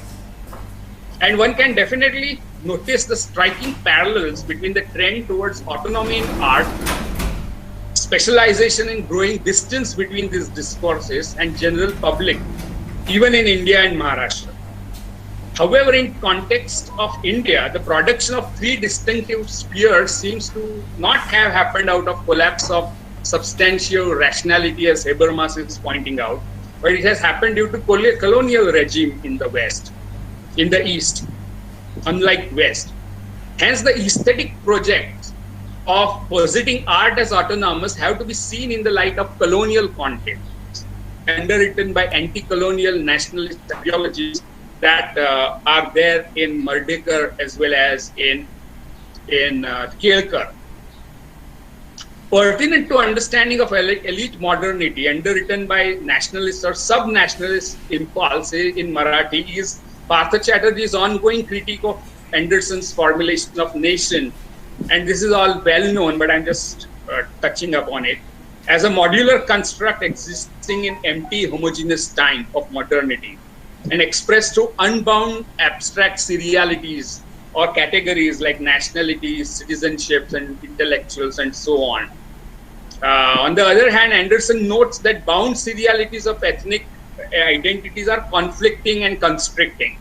And one can definitely notice the striking parallels between the trend towards autonomy in art, specialization, and growing distance between these discourses and general public, even in India and Maharashtra. However, in context of India, the production of three distinctive spheres seems to not have happened out of collapse of substantial rationality, as Habermas is pointing out, but it has happened due to colonial regime in the West, in the East, unlike West. Hence, the aesthetic projects of positing art as autonomous have to be seen in the light of colonial content, underwritten by anti-colonial nationalist ideologies that are there in Mardekar as well as in Kelkar. Pertinent to understanding of elite modernity, underwritten by nationalist or sub-nationalist impulse in Marathi, is Partha Chatterjee's ongoing critique of Anderson's formulation of nation. And this is all well known, but I'm just touching upon it, as a modular construct existing in empty homogeneous time of modernity, and expressed through unbound abstract serialities or categories like nationalities, citizenships, and intellectuals, and so on. On the other hand, Anderson notes that bound serialities of ethnic identities are conflicting and constricting.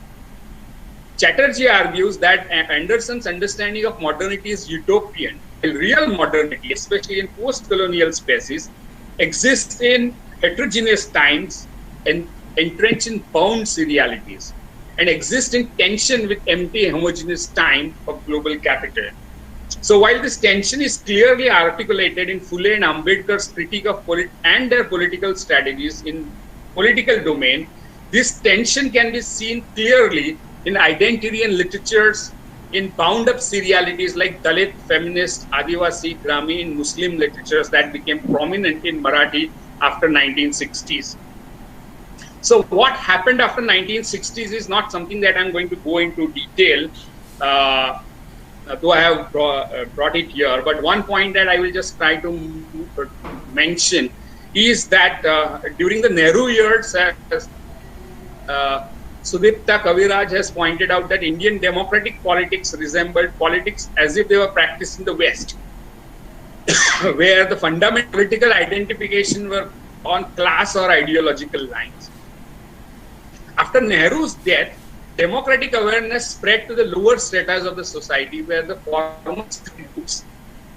Chatterjee argues that Anderson's understanding of modernity is utopian, while real modernity, especially in post-colonial spaces, exists in heterogeneous times and entrenched in bound serialities. and exist in tension with empty homogeneous time of global capital. So while this tension is clearly articulated in Phule and Ambedkar's critique of and their political strategies in political domain, this tension can be seen clearly in identitarian literatures, in bound-up serialities like Dalit, feminist, Adivasi, Grameen, Muslim literatures that became prominent in Marathi after 1960s. So what happened after 1960s is not something that I'm going to go into detail, though I have brought it here. But one point that I will just try to mention is that during the Nehru years, Sudipta Kaviraj has pointed out that Indian democratic politics resembled politics as if they were practiced in the West, where the fundamental political identification were on class or ideological lines. After Nehru's death, democratic awareness spread to the lower stratas of the society, where the foremost groups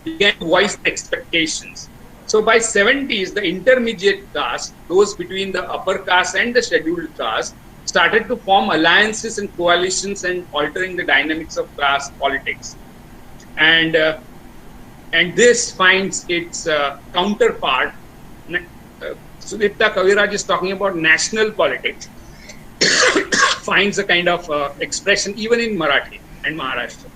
began to voice expectations. So by 70s, the intermediate caste, those between the upper caste and the scheduled caste, started to form alliances and coalitions and altering the dynamics of class politics. And this finds its counterpart. Sudipta Kaviraj is talking about national politics, finds a kind of expression even in Marathi and Maharashtra.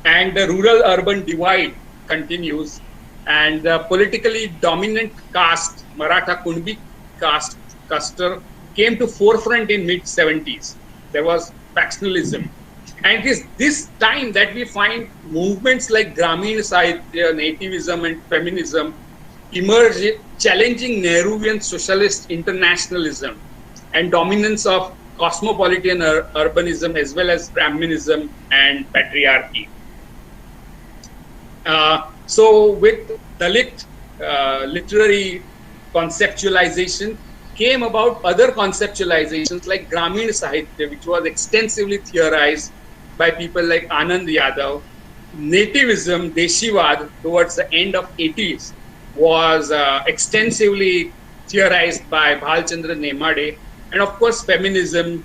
And the rural-urban divide continues, and the politically dominant caste, Maratha Kunbi caste, cluster, came to forefront in mid-70s. There was factionalism. And it is this time that we find movements like Grameen Sahitya, nativism and feminism emerge, challenging Nehruvian socialist internationalism and dominance of cosmopolitan urbanism as well as Brahminism and patriarchy. So with Dalit literary conceptualization came about other conceptualizations like Grameen Sahitya, which was extensively theorized by people like Anand Yadav. Nativism, Deshivad, towards the end of 80s, was extensively theorized by Bhalchandra Nemade, and of course feminism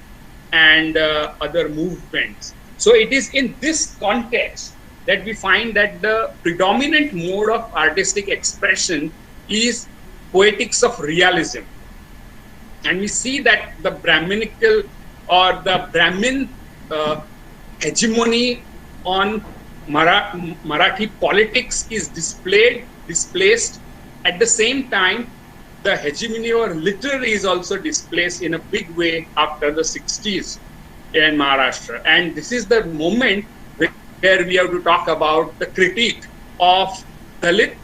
and other movements. So it is in this context that we find that the predominant mode of artistic expression is poetics of realism. And we see that the Brahminical or the Brahmin hegemony on Marathi politics is displaced. At the same time, the hegemony over literary is also displaced in a big way after the 60s in Maharashtra. And this is the moment where we have to talk about the critique of Dalit,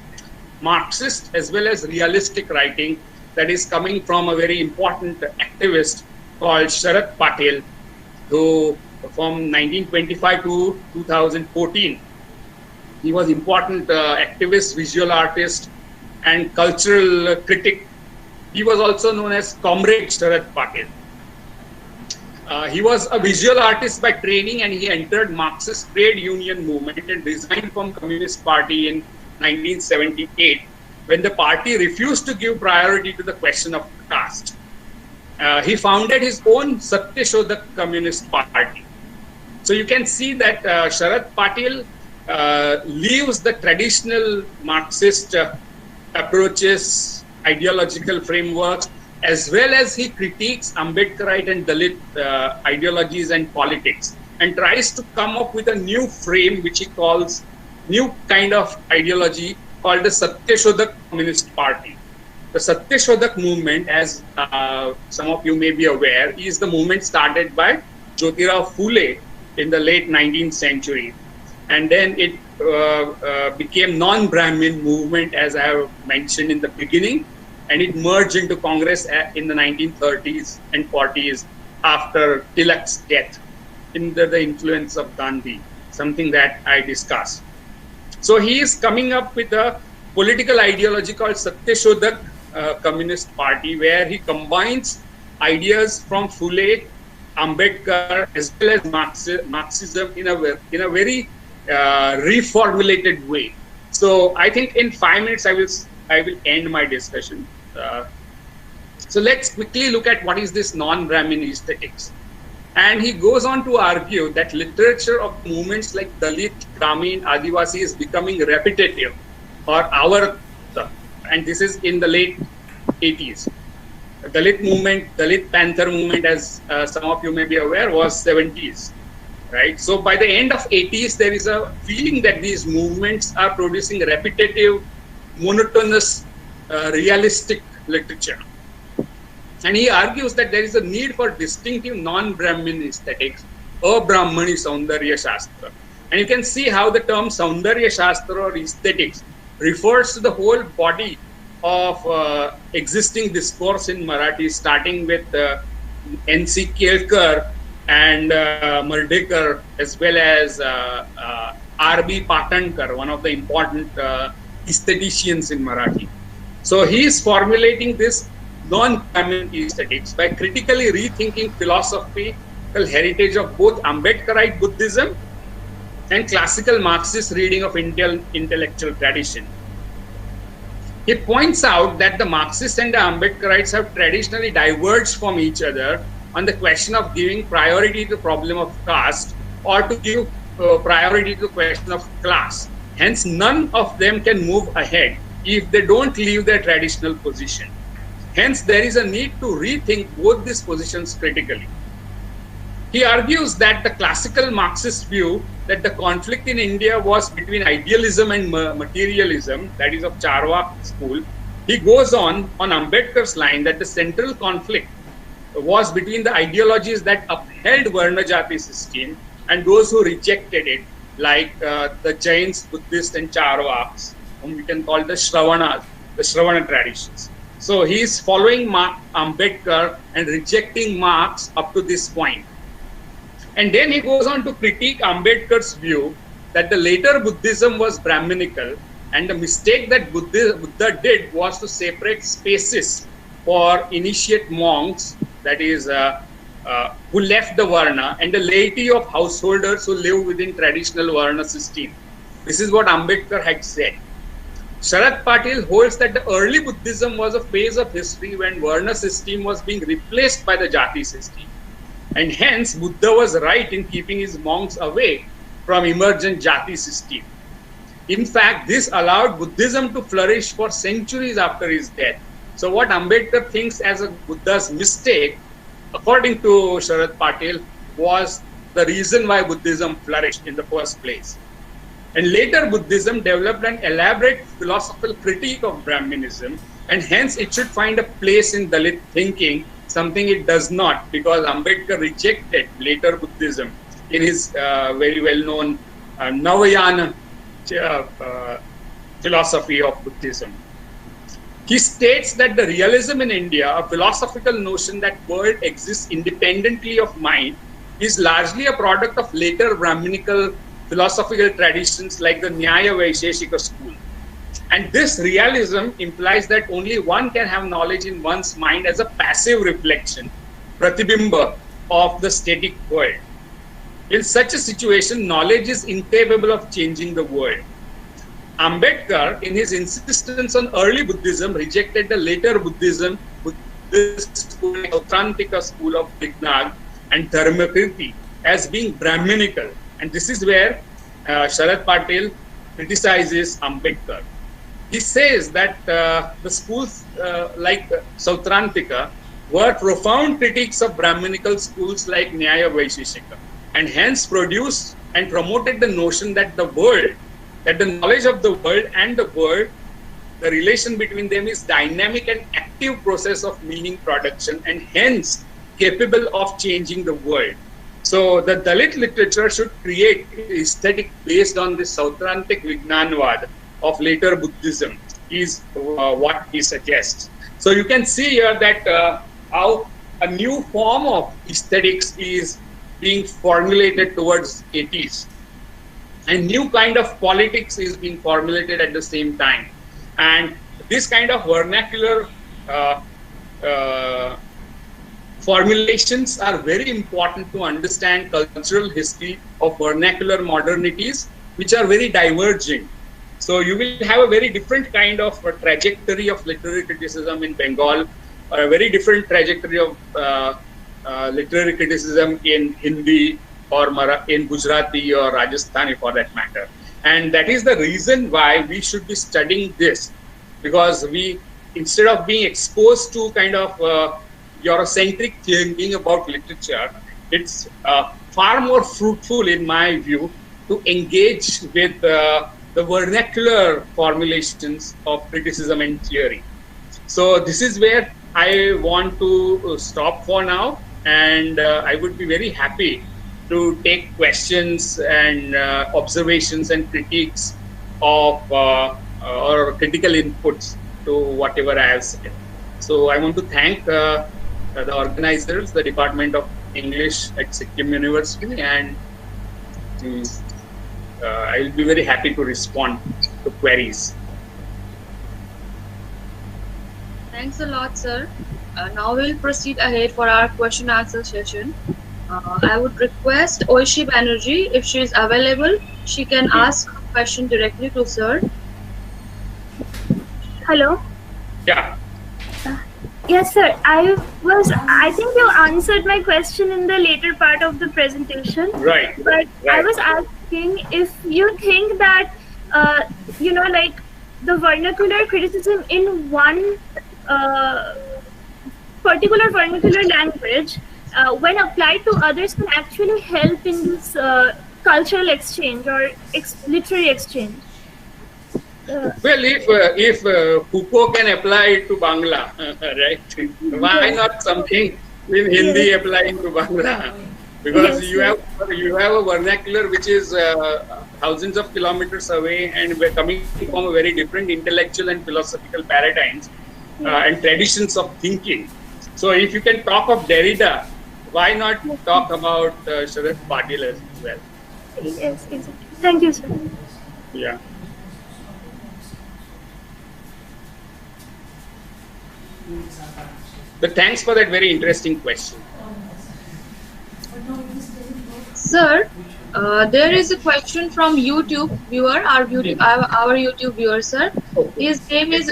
Marxist as well as realistic writing that is coming from a very important activist called Sharad Patel, who from 1925 to 2014, he was important activist, visual artist and cultural critic. He was also known as Comrade Sharad Patel. He was a visual artist by training, and he entered Marxist trade union movement and resigned from Communist Party in 1978 when the party refused to give priority to the question of caste. He founded his own Satyashodak Communist Party. So you can see that Sharad Patel leaves the traditional Marxist approaches, ideological frameworks, as well as he critiques Ambedkarite and Dalit ideologies and politics, and tries to come up with a new frame which he calls new kind of ideology called the Satyashodak Communist Party. The Satyashodak movement, as some of you may be aware, is the movement started by Jyotirao Phule in the late 19th century. And then it became non-Brahmin movement, as I have mentioned in the beginning, and it merged into Congress in the 1930s and 40s after Tilak's death, under the influence of Gandhi, something that I discussed. So he is coming up with a political ideology called Satyashodak Communist Party, where he combines ideas from Phule, Ambedkar, as well as Marxism in a very reformulated way. So I think in 5 minutes I will end my discussion. So let's quickly look at what is this non-Brahmin aesthetics. And he goes on to argue that literature of movements like Dalit, Brahmin, Adivasi is becoming repetitive, or and this is in the late 80s. Dalit movement, Dalit Panther movement, as some of you may be aware, was 70s, right? So by the end of 80s, there is a feeling that these movements are producing repetitive, monotonous, realistic literature. And he argues that there is a need for distinctive non-Brahmin aesthetics, Brahmani Saundarya Shastra. And you can see how the term Saundarya Shastra or aesthetics refers to the whole body of existing discourse in Marathi, starting with N.C. Kelkar and Mardekar, as well as R.B. Patankar, one of the important aestheticians in Marathi. So he is formulating this non-Brahmin aesthetics by critically rethinking philosophical heritage of both Ambedkarite Buddhism and classical Marxist reading of intellectual tradition. He points out that the Marxists and the Ambedkarites have traditionally diverged from each other on the question of giving priority to the problem of caste or to give priority to the question of class. Hence, none of them can move ahead if they don't leave their traditional position. Hence, there is a need to rethink both these positions critically. He argues that the classical Marxist view that the conflict in India was between idealism and materialism, that is of Charvak school. He goes on Ambedkar's line that the central conflict was between the ideologies that upheld Varna Jati system and those who rejected it, like the Jains, Buddhists, and Charvaks, whom we can call the Shravana traditions. So he is following Ambedkar and rejecting Marx up to this point. And then he goes on to critique Ambedkar's view that the later Buddhism was Brahminical, and the mistake that Buddha did was to separate spaces for initiate monks, that is, who left the Varna, and the laity of householders who live within traditional Varna system. This is what Ambedkar had said. Sharad Patil holds that the early Buddhism was a phase of history when Varna system was being replaced by the Jati system. And hence, Buddha was right in keeping his monks away from emergent Jati system. In fact, this allowed Buddhism to flourish for centuries after his death. So what Ambedkar thinks as a Buddha's mistake, according to Sharad Patil, was the reason why Buddhism flourished in the first place. And later Buddhism developed an elaborate philosophical critique of Brahminism, and hence it should find a place in Dalit thinking, something it does not, because Ambedkar rejected later Buddhism in his very well-known Navayana philosophy of Buddhism. He states that the realism in India, a philosophical notion that world exists independently of mind, is largely a product of later Brahminical philosophical traditions like the Nyaya Vaisheshika school. And this realism implies that only one can have knowledge in one's mind as a passive reflection, pratibimba, of the static world. In such a situation, knowledge is incapable of changing the world. Ambedkar, in his insistence on early Buddhism, rejected the later Buddhist school, Autrantika school of Vignag and Dharmakirti as being Brahminical. And this is where Sharad Patil criticizes Ambedkar. He says that the schools like Sautrantika were profound critiques of Brahminical schools like Nyaya Vaisheshika, and hence produced and promoted the notion that the world, that the knowledge of the world and the world, the relation between them is dynamic and active process of meaning production, and hence capable of changing the world. So the Dalit literature should create aesthetic based on the Sautrantik Vijnanvad of later Buddhism, is what he suggests. So you can see here that how a new form of aesthetics is being formulated towards 80s. And new kind of politics is being formulated at the same time. And this kind of vernacular formulations are very important to understand cultural history of vernacular modernities, which are very divergent. So you will have a very different kind of trajectory of literary criticism in Bengal, or a very different trajectory of literary criticism in Hindi or in Gujarati or Rajasthani for that matter. And that is the reason why we should be studying this, because we, instead of being exposed to kind of Eurocentric thinking about literature, it's far more fruitful, in my view, to engage with the vernacular formulations of criticism and theory. So this is where I want to stop for now, and I would be very happy to take questions and observations and critiques of or critical inputs to whatever I have said. So I want to thank the organizers, the Department of English at Sikkim University, and I will be very happy to respond to queries. Thanks a lot, sir. Now we'll proceed ahead for our question answer session. I would request Oishi Banerjee, if she is available, she can ask a question directly to sir. Hello. Yeah. Yes, sir. I think you answered my question in the later part of the presentation. Right. But I was asking if you think that, like the vernacular criticism in one particular vernacular language, when applied to others, can actually help in this cultural exchange or literary exchange. Well, if Foucault can apply it to Bangla, right? Why not something in Hindi applying to Bangla? Because you have a vernacular which is thousands of kilometers away, and we're coming from a very different intellectual and philosophical paradigms and traditions of thinking. So if you can talk of Derrida, why not talk about Sharad Patil as well? Yes, exactly. Thank you, sir. Yeah. But thanks for that very interesting question. Sir, there is a question from YouTube viewer, our YouTube viewer, sir. His name is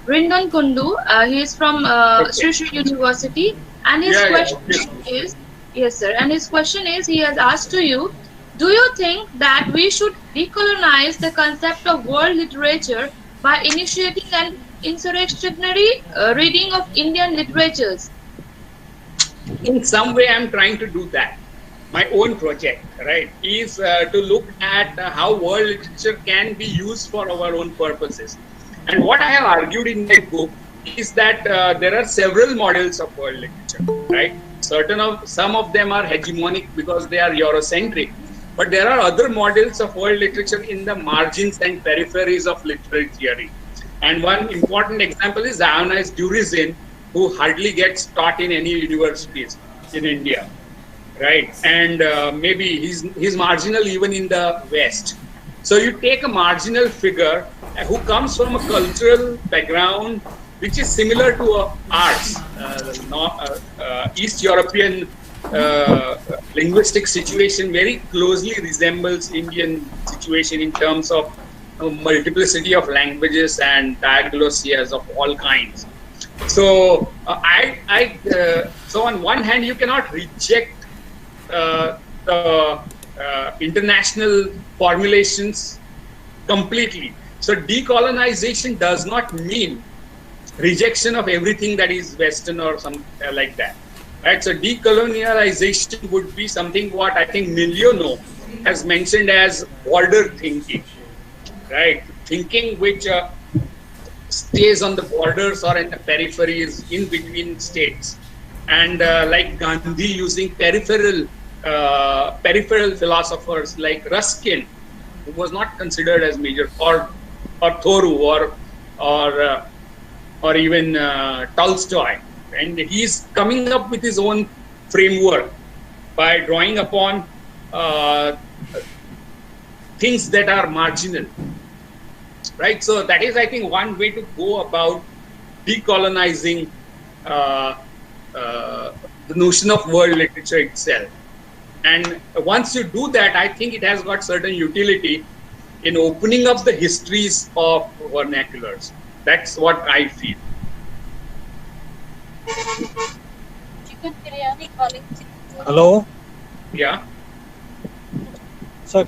Rindan Kundu. He is from Sri Sri University, and his question is, yes, sir. And his question is, he has asked to you, do you think that we should decolonize the concept of world literature by initiating an insurrectionary reading of Indian literatures? In some way, I'm trying to do that. My own project, right, is to look at how world literature can be used for our own purposes. And what I have argued in my book is that there are several models of world literature, right? Some of them are hegemonic because they are Eurocentric, but there are other models of world literature in the margins and peripheries of literary theory. And one important example is Ioannis Durizin, who hardly gets taught in any universities in India, right? And maybe he's marginal even in the West. So you take a marginal figure who comes from a cultural background which is similar to ours, East European linguistic situation very closely resembles Indian situation in terms of multiplicity of languages and diaglosias of all kinds. So so on one hand, you cannot reject the international formulations completely. So decolonization does not mean rejection of everything that is Western or something like that. Right? So decolonialization would be something what I think Miliono has mentioned as border thinking. Right, thinking which stays on the borders or in the peripheries, in between states, and like Gandhi using peripheral philosophers like Ruskin, who was not considered as major, or Thoreau, or even Tolstoy, and he's coming up with his own framework by drawing upon things that are marginal. Right, so that is, I think, one way to go about decolonizing the notion of world literature itself. And once you do that, I think it has got certain utility in opening up the histories of vernaculars. That's what I feel. Hello. Yeah. Sir,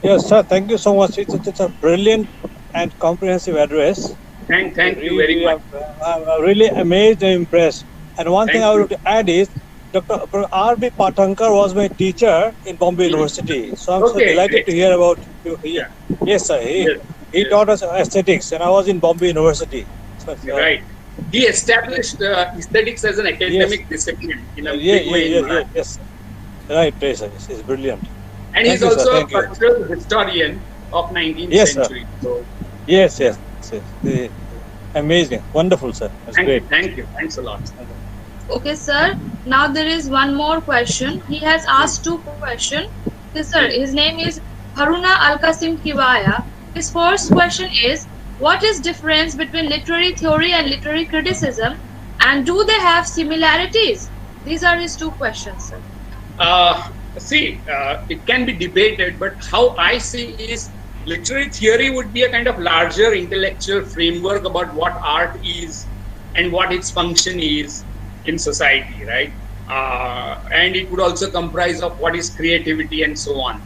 yes, sir. Thank you so much. It's a brilliant and comprehensive address. Thank you very much. I'm really amazed and impressed. And one thing Thank I would add is, Dr. R.B. Patankar was my teacher in Bombay University. So I'm so Okay, delighted great. to hear about you here. Yes, sir. He taught us aesthetics, and I was in Bombay University. So, Right. He established aesthetics as an academic discipline in a big way. Yes. Right, sir. It's brilliant. And he's Thank you, sir. also a Thank you. cultural historian of 19th Yes, sir. century. So Yes. Amazing. Wonderful, sir. That's great. thank you. Thanks a lot. Okay, sir. Now there is one more question. He has asked two questions. Okay, sir. His name is Haruna Al-Qasim Kiwaya. His first question is, what is difference between literary theory and literary criticism, and do they have similarities? These are his two questions, sir. It can be debated, but how I see is literary theory would be a kind of larger intellectual framework about what art is and what its function is in society, right? And it would also comprise of what is creativity and so on.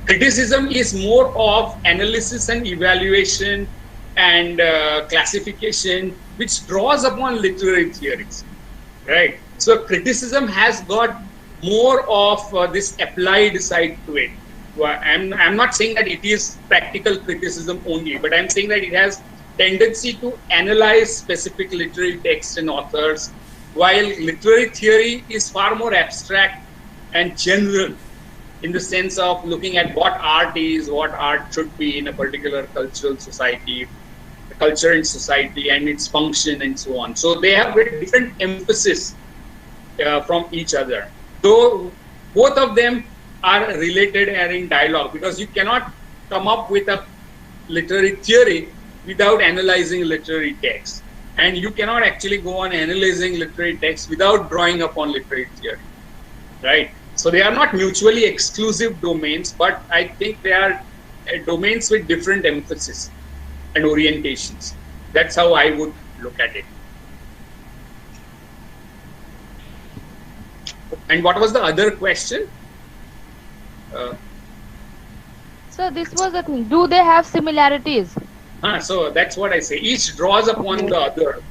Criticism is more of analysis and evaluation and classification, which draws upon literary theories, right? So criticism has got more of this applied side to it. Well, I'm not saying that it is practical criticism only, but I'm saying that it has tendency to analyze specific literary texts and authors, while literary theory is far more abstract and general in the sense of looking at what art is, what art should be in a particular cultural society, the culture in society and its function and so on. So they have very different emphasis from each other. Though both of them are related and in dialogue, because you cannot come up with a literary theory without analyzing literary text. And you cannot actually go on analyzing literary text without drawing upon literary theory, right? So they are not mutually exclusive domains, but I think they are domains with different emphasis and orientations. That's how I would look at it. And what was the other question? So this was the thing. Do they have similarities? So that's what I say. Each draws upon the other,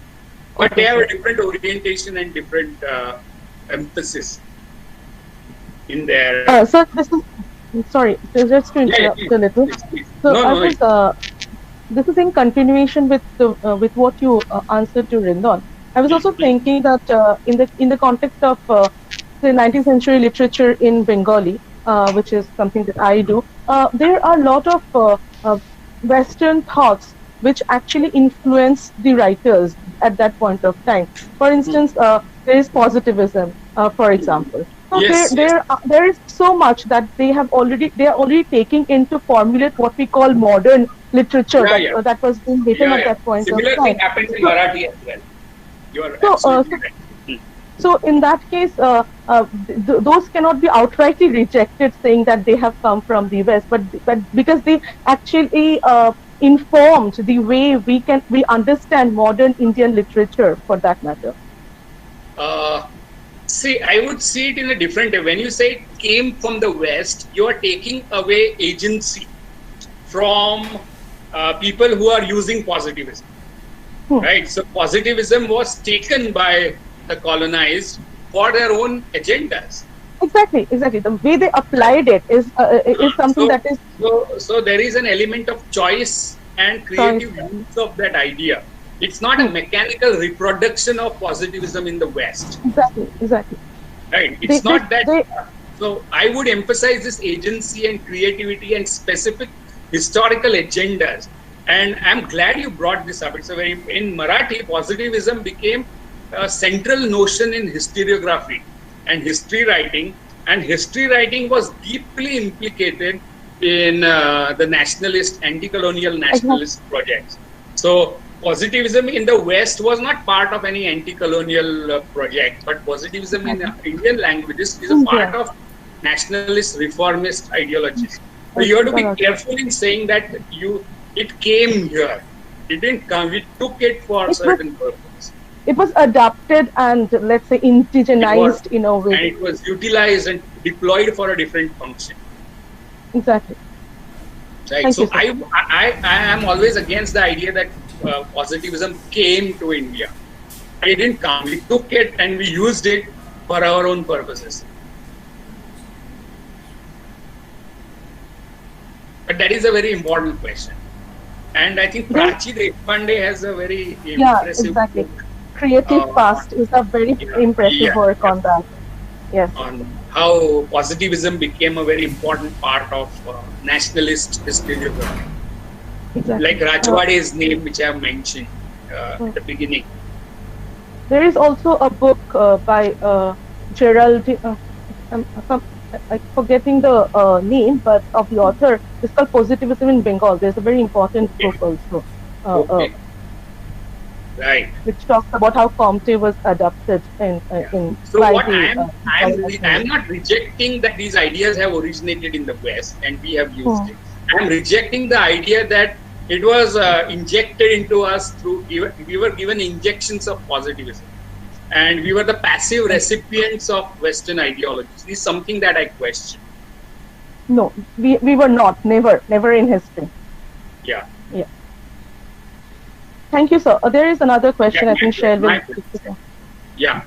but they have a different orientation and different emphasis in their. So this is sorry, just to interrupt a little. Please. So this is in continuation with with what you answered to Rindon. I was also thinking that in the context of the 19th century literature in Bengali, which is something that I do, there are a lot of Western thoughts which actually influence the writers at that point of time. For instance, there is positivism, for example. So there is so much that they are already taking into formulate what we call modern literature that was being written at that point of time. Similar thing happened in Marathi as well. You are absolutely right. So in that case, those cannot be outrightly rejected, saying that they have come from the West, but because they actually informed the way we understand modern Indian literature, for that matter. I would see it in a different way. When you say it came from the West, you are taking away agency from people who are using positivism, right? So positivism was taken by the colonized for their own agendas. Exactly. The way they applied it is something that is. So there is an element of choice and creative use of that idea. It's not a mechanical reproduction of positivism in the West. Exactly. Right. It's not that. So I would emphasize this agency and creativity and specific historical agendas. And I'm glad you brought this up. It's a very, in Marathi, positivism became a central notion in historiography and history writing. And history writing was deeply implicated in the nationalist, anti-colonial nationalist projects. So positivism in the West was not part of any anti-colonial project, but positivism in Indian languages is a part of nationalist reformist ideologies. So you have to be careful in saying that it came here. It didn't come. We took it for a certain purpose. it was adapted and, let's say, indigenized in a way. And it was utilized and deployed for a different function. Exactly. Right. Thank So you, sir. I am always against the idea that positivism came to India. It didn't come. We took it and we used it for our own purposes. But that is a very important question. And I think Prachi Deshpande has a very impressive exactly. book Creative Past is a very impressive work on that. Yes. on how positivism became a very important part of nationalist historiography. Exactly. Like Rajwade's name, which I have mentioned at the beginning. There is also a book by Gerald, I'm forgetting the name, but of the author. It's called Positivism in Bengal. There's a very important book also, Okay. Right. which talks about how Comte was adopted in So by what the, I am not rejecting that these ideas have originated in the West and we have used it. I am rejecting the idea that it was injected into us through, we were given injections of positivism and we were the passive recipients of Western ideologies. This is something that I question. No, we were not, never in history. Yeah. Yeah. Thank you, sir. There is another question. I think Shail will. Yeah.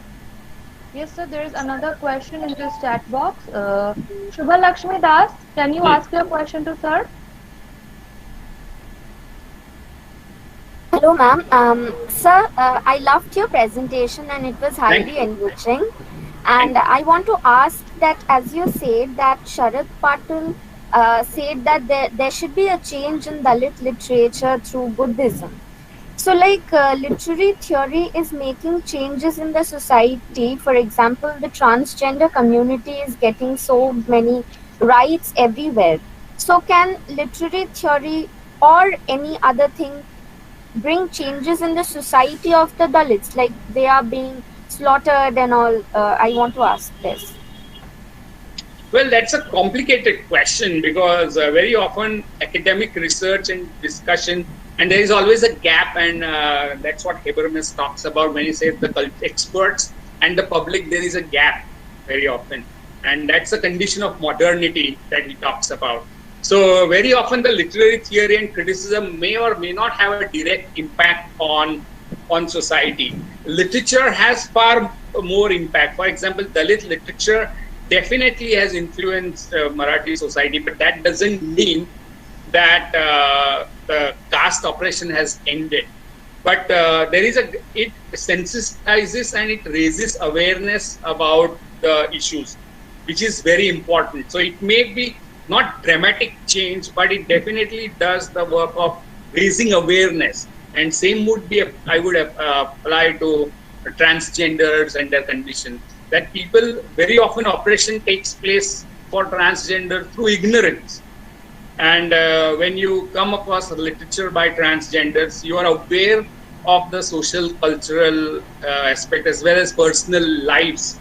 Yes, sir. There is another question in this chat box. Shubha Lakshmi Das, can you ask your question to sir? Hello, ma'am. Sir, I loved your presentation and it was highly enriching. And I want to ask that, as you said, that Sharad Patil said that there should be a change in Dalit literature through Buddhism. So, like, literary theory is making changes in the society. For example, the transgender community is getting so many rights everywhere. So, can literary theory or any other thing bring changes in the society of the Dalits? Like, they are being slaughtered and all. I want to ask this. Well, that's a complicated question because very often academic research and discussion, and there is always a gap, and that's what Habermas talks about when he says the experts and the public, there is a gap very often. And that's a condition of modernity that he talks about. So very often the literary theory and criticism may or may not have a direct impact on society. Literature has far more impact. For example, Dalit literature definitely has influenced Marathi society, but that doesn't mean that the caste oppression has ended. But it sensitizes and it raises awareness about the issues, which is very important. So it may be not dramatic change, but it definitely does the work of raising awareness. And same would be, I would apply to transgenders and their condition. That people, very often oppression takes place for transgender through ignorance. And when you come across literature by transgenders, you are aware of the social, cultural aspect as well as personal lives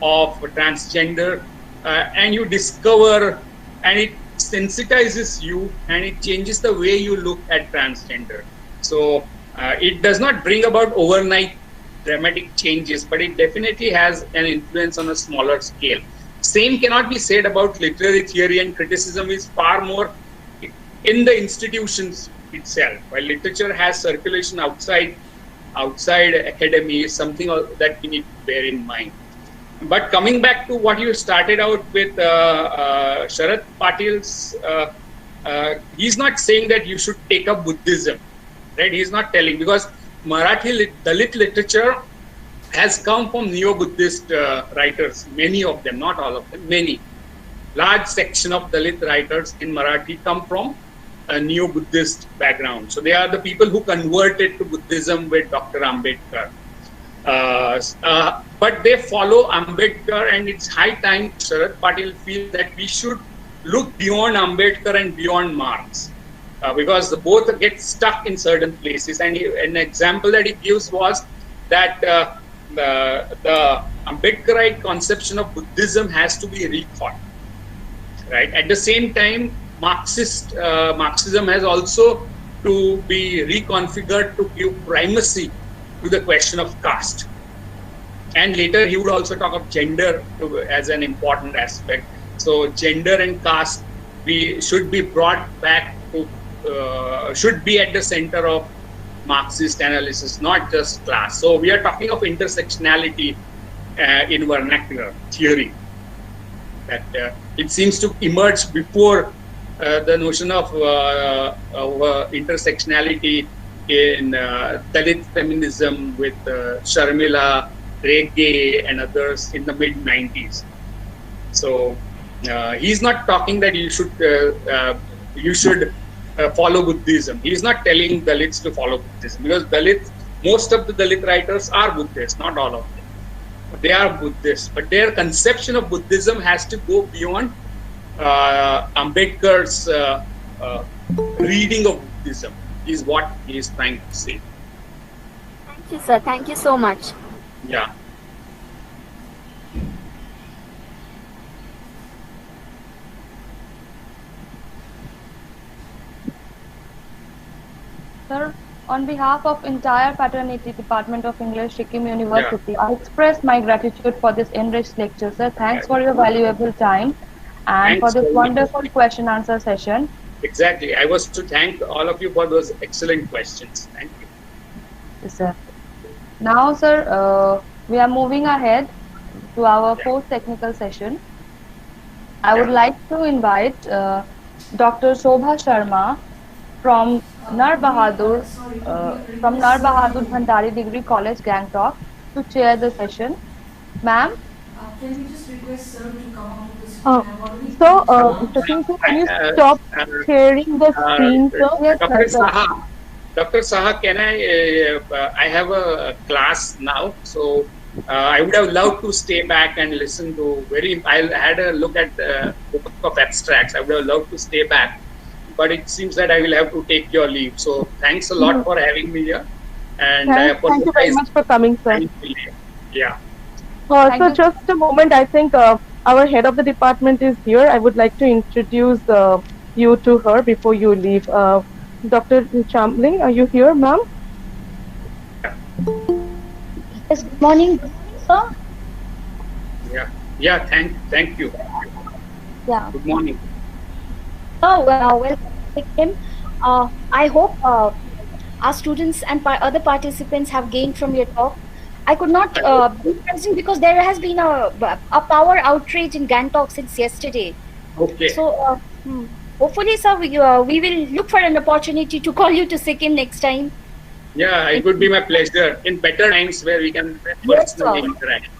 of transgender, and you discover, and it sensitizes you and it changes the way you look at transgender. So it does not bring about overnight dramatic changes, but it definitely has an influence on a smaller scale. Same cannot be said about literary theory and criticism is far more in the institutions itself. While literature has circulation outside academy is something that we need to bear in mind. But coming back to what you started out with, Sharad Patil's, he's not saying that you should take up Buddhism, right? He's not telling, because Marathi Dalit literature has come from neo-Buddhist writers, many of them, not all of them, many. Large section of Dalit writers in Marathi come from a neo-Buddhist background. So they are the people who converted to Buddhism with Dr. Ambedkar. But they follow Ambedkar, and it's high time Sharad Patil feels that we should look beyond Ambedkar and beyond Marx, because both get stuck in certain places. And an example that he gives was that the Ambedkarite conception of Buddhism has to be rethought. Right. At the same time, Marxism has also to be reconfigured to give primacy to the question of caste. And later he would also talk of gender as an important aspect. So gender and caste should be brought back to, should be at the center of Marxist analysis, not just class. So we are talking of intersectionality in vernacular theory. That it seems to emerge before the notion of intersectionality in Dalit feminism with Sharmila, Reggae and others in the mid-90s. So he's not talking that you should follow Buddhism. He's not telling Dalits to follow Buddhism, because most of the Dalit writers are Buddhists, not all of them. They are Buddhists, but their conception of Buddhism has to go beyond Ambedkar's reading of Buddhism, is what he is trying to say. Thank you, sir. Thank you so much. Yeah. Sir, on behalf of entire Fraternity Department of English, Sikkim University, I express my gratitude for this enriched lecture, sir. Thanks for your valuable time and for this wonderful question answer session. Exactly. I was to thank all of you for those excellent questions. Thank you. Yes, sir. Now, sir, we are moving ahead to our fourth technical session. I would like to invite Dr. Shobha Sharma from Nar Bahadur Bhandari Degree College, Gangtok, to chair the session. Ma'am? Can we just request sir to come up with this? So, Mr. Singh, can you stop sharing the screen, sir? Yes, Dr. Saha, can I have a class now, so I would have loved to stay back and listen to I had a look at the book of abstracts. I would have loved to stay back, but it seems that I will have to take your leave. So thanks a lot for having me here. And thank you very much for coming, sir. Yeah. So just a moment, I think our head of the department is here. I would like to introduce you to her before you leave. Dr. Chambling, are you here, ma'am? Yes, good morning, sir. Yeah, thank you. Yeah. Good morning. Oh, welcome. I hope our students and other participants have gained from your talk. I could not be present because there has been a power outrage in Gangtok since yesterday. Okay. So hopefully, sir, we will look for an opportunity to call you to Sikkim next time. Yeah, it would be my pleasure in better times where we can personally interact.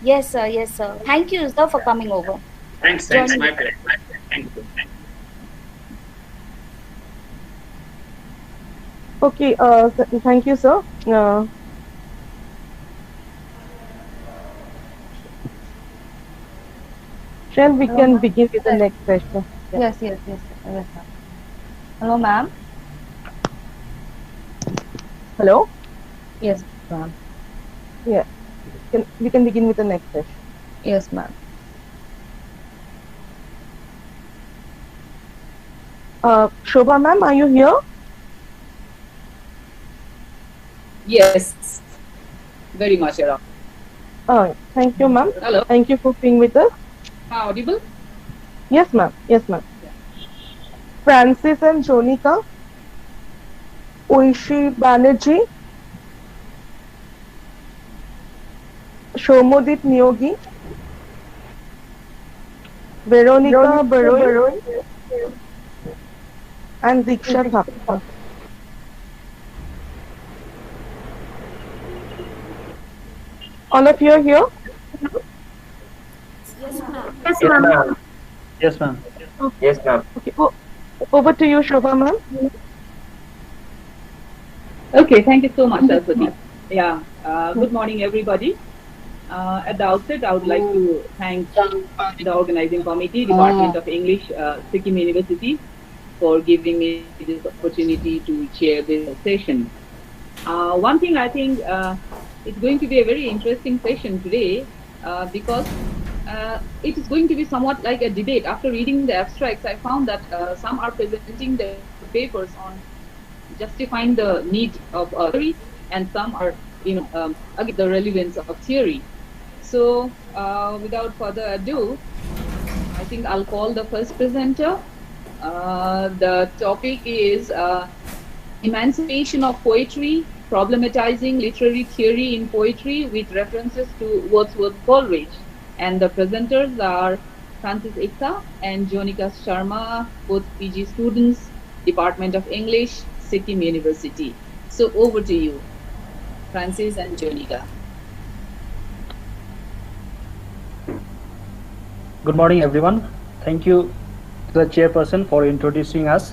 Yes, sir. Yes, sir. Thank you, sir, for coming over. Thanks, my pleasure. Thank you. Okay, thank you, sir. Shall we can begin with the next session? Yes. Hello, ma'am. Hello? Yes, ma'am. Yeah. We can begin with the next session. Yes, ma'am. Shobha, ma'am, are you here? Yes, very much around. Thank you, ma'am. Hello. Thank you for being with us. Audible? Yes, ma'am. Yes, ma'am. Francis and Jonika, Oishi Banerjee, Shomodip Niyogi, Veronica Baroy, and Diksha Thapar. All of you are here? Yes, ma'am. Yes, ma'am. Yes, ma'am. Okay. Over to you, Shobha, ma'am. Okay, thank you so much, Saraswati. Yeah, good morning, everybody. At the outset, I would like to thank the organizing committee, Department of English, Sikkim University, for giving me this opportunity to chair this session. One thing I think it's going to be a very interesting session today because it is going to be somewhat like a debate. After reading the abstracts, I found that some are presenting their papers on justifying the need of theory, and some are again, the relevance of theory. So without further ado, I think I'll call the first presenter. The topic is Emancipation of Poetry, Problematizing Literary Theory in Poetry with references to Wordsworth Coleridge. And the presenters are Francis Ekka and Jonika Sharma, both PG students, Department of English, Sikkim University. So over to you, Francis and Jonika. Good morning, everyone. Thank you to the chairperson for introducing us.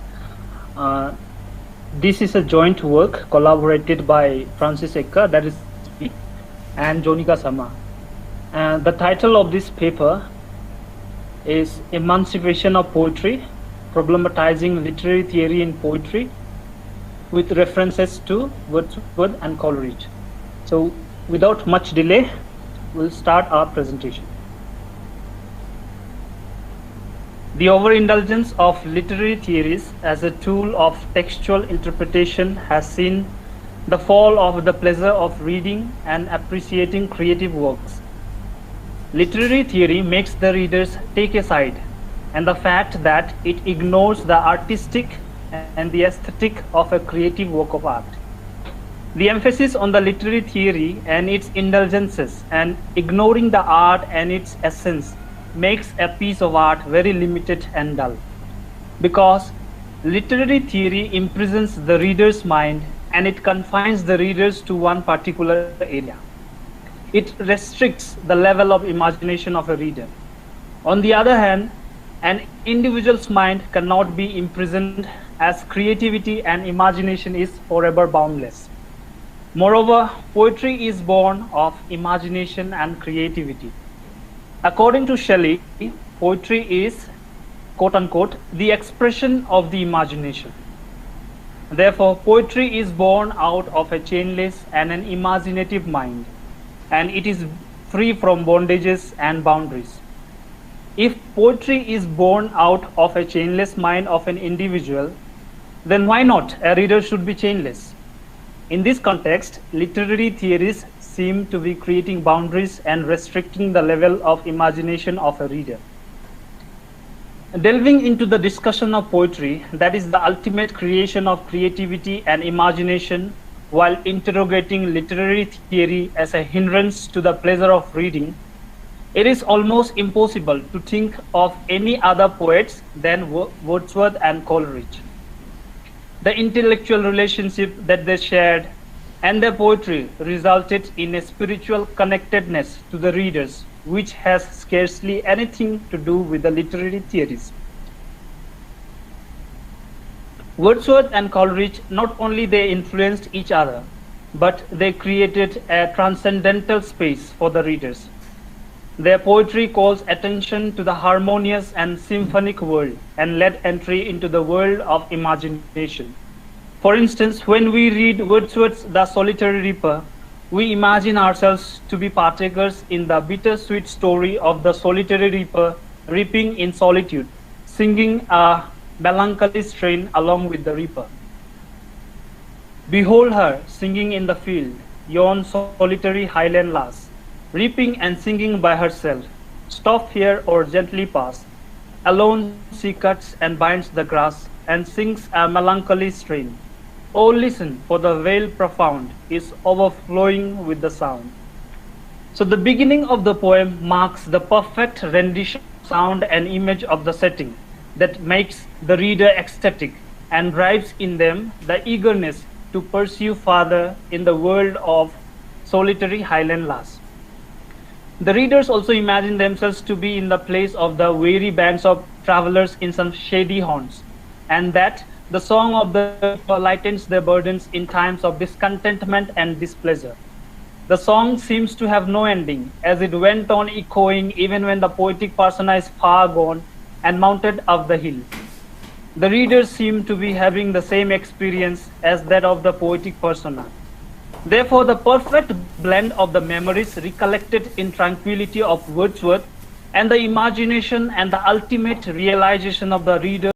This is a joint work collaborated by Francis Ekka, that is me, and Jonika Sharma. And the title of this paper is Emancipation of Poetry, Problematizing Literary Theory in Poetry with references to Wordsworth and Coleridge. So without much delay, we'll start our presentation. The overindulgence of literary theories as a tool of textual interpretation has seen the fall of the pleasure of reading and appreciating creative works. Literary theory makes the readers take a side, and the fact that it ignores the artistic and the aesthetic of a creative work of art. The emphasis on the literary theory and its indulgences and ignoring the art and its essence makes a piece of art very limited and dull, because literary theory imprisons the reader's mind and it confines the readers to one particular area. It restricts the level of imagination of a reader. On the other hand, an individual's mind cannot be imprisoned, as creativity and imagination is forever boundless. Moreover, poetry is born of imagination and creativity. According to Shelley, poetry is, quote unquote, the expression of the imagination. Therefore, poetry is born out of a chainless and an imaginative mind, and it is free from bondages and boundaries. If poetry is born out of a chainless mind of an individual, then why not a reader should be chainless? In this context, literary theories seem to be creating boundaries and restricting the level of imagination of a reader. Delving into the discussion of poetry, that is the ultimate creation of creativity and imagination, while interrogating literary theory as a hindrance to the pleasure of reading, it is almost impossible to think of any other poets than Wordsworth and Coleridge. The intellectual relationship that they shared and their poetry resulted in a spiritual connectedness to the readers, which has scarcely anything to do with the literary theories. Wordsworth and Coleridge, not only they influenced each other, but they created a transcendental space for the readers. Their poetry calls attention to the harmonious and symphonic world and led entry into the world of imagination. For instance, when we read Wordsworth's The Solitary Reaper, we imagine ourselves to be partakers in the bittersweet story of the solitary reaper reaping in solitude, singing a melancholy strain along with the reaper. Behold her singing in the field, yon solitary highland lass, reaping and singing by herself. Stop here or gently pass. Alone she cuts and binds the grass and sings a melancholy strain. Oh, listen, for the vale profound is overflowing with the sound. So the beginning of the poem marks the perfect rendition of sound and image of the setting that makes the reader ecstatic and drives in them the eagerness to pursue farther in the world of solitary highland lass. The readers also imagine themselves to be in the place of the weary bands of travelers in some shady haunts, and that the song of the reaper lightens their burdens in times of discontentment and displeasure. The song seems to have no ending, as it went on echoing even when the poetic persona is far gone and mounted up the hill. The readers seem to be having the same experience as that of the poetic persona. Therefore, the perfect blend of the memories recollected in tranquility of Wordsworth and the imagination and the ultimate realization of the reader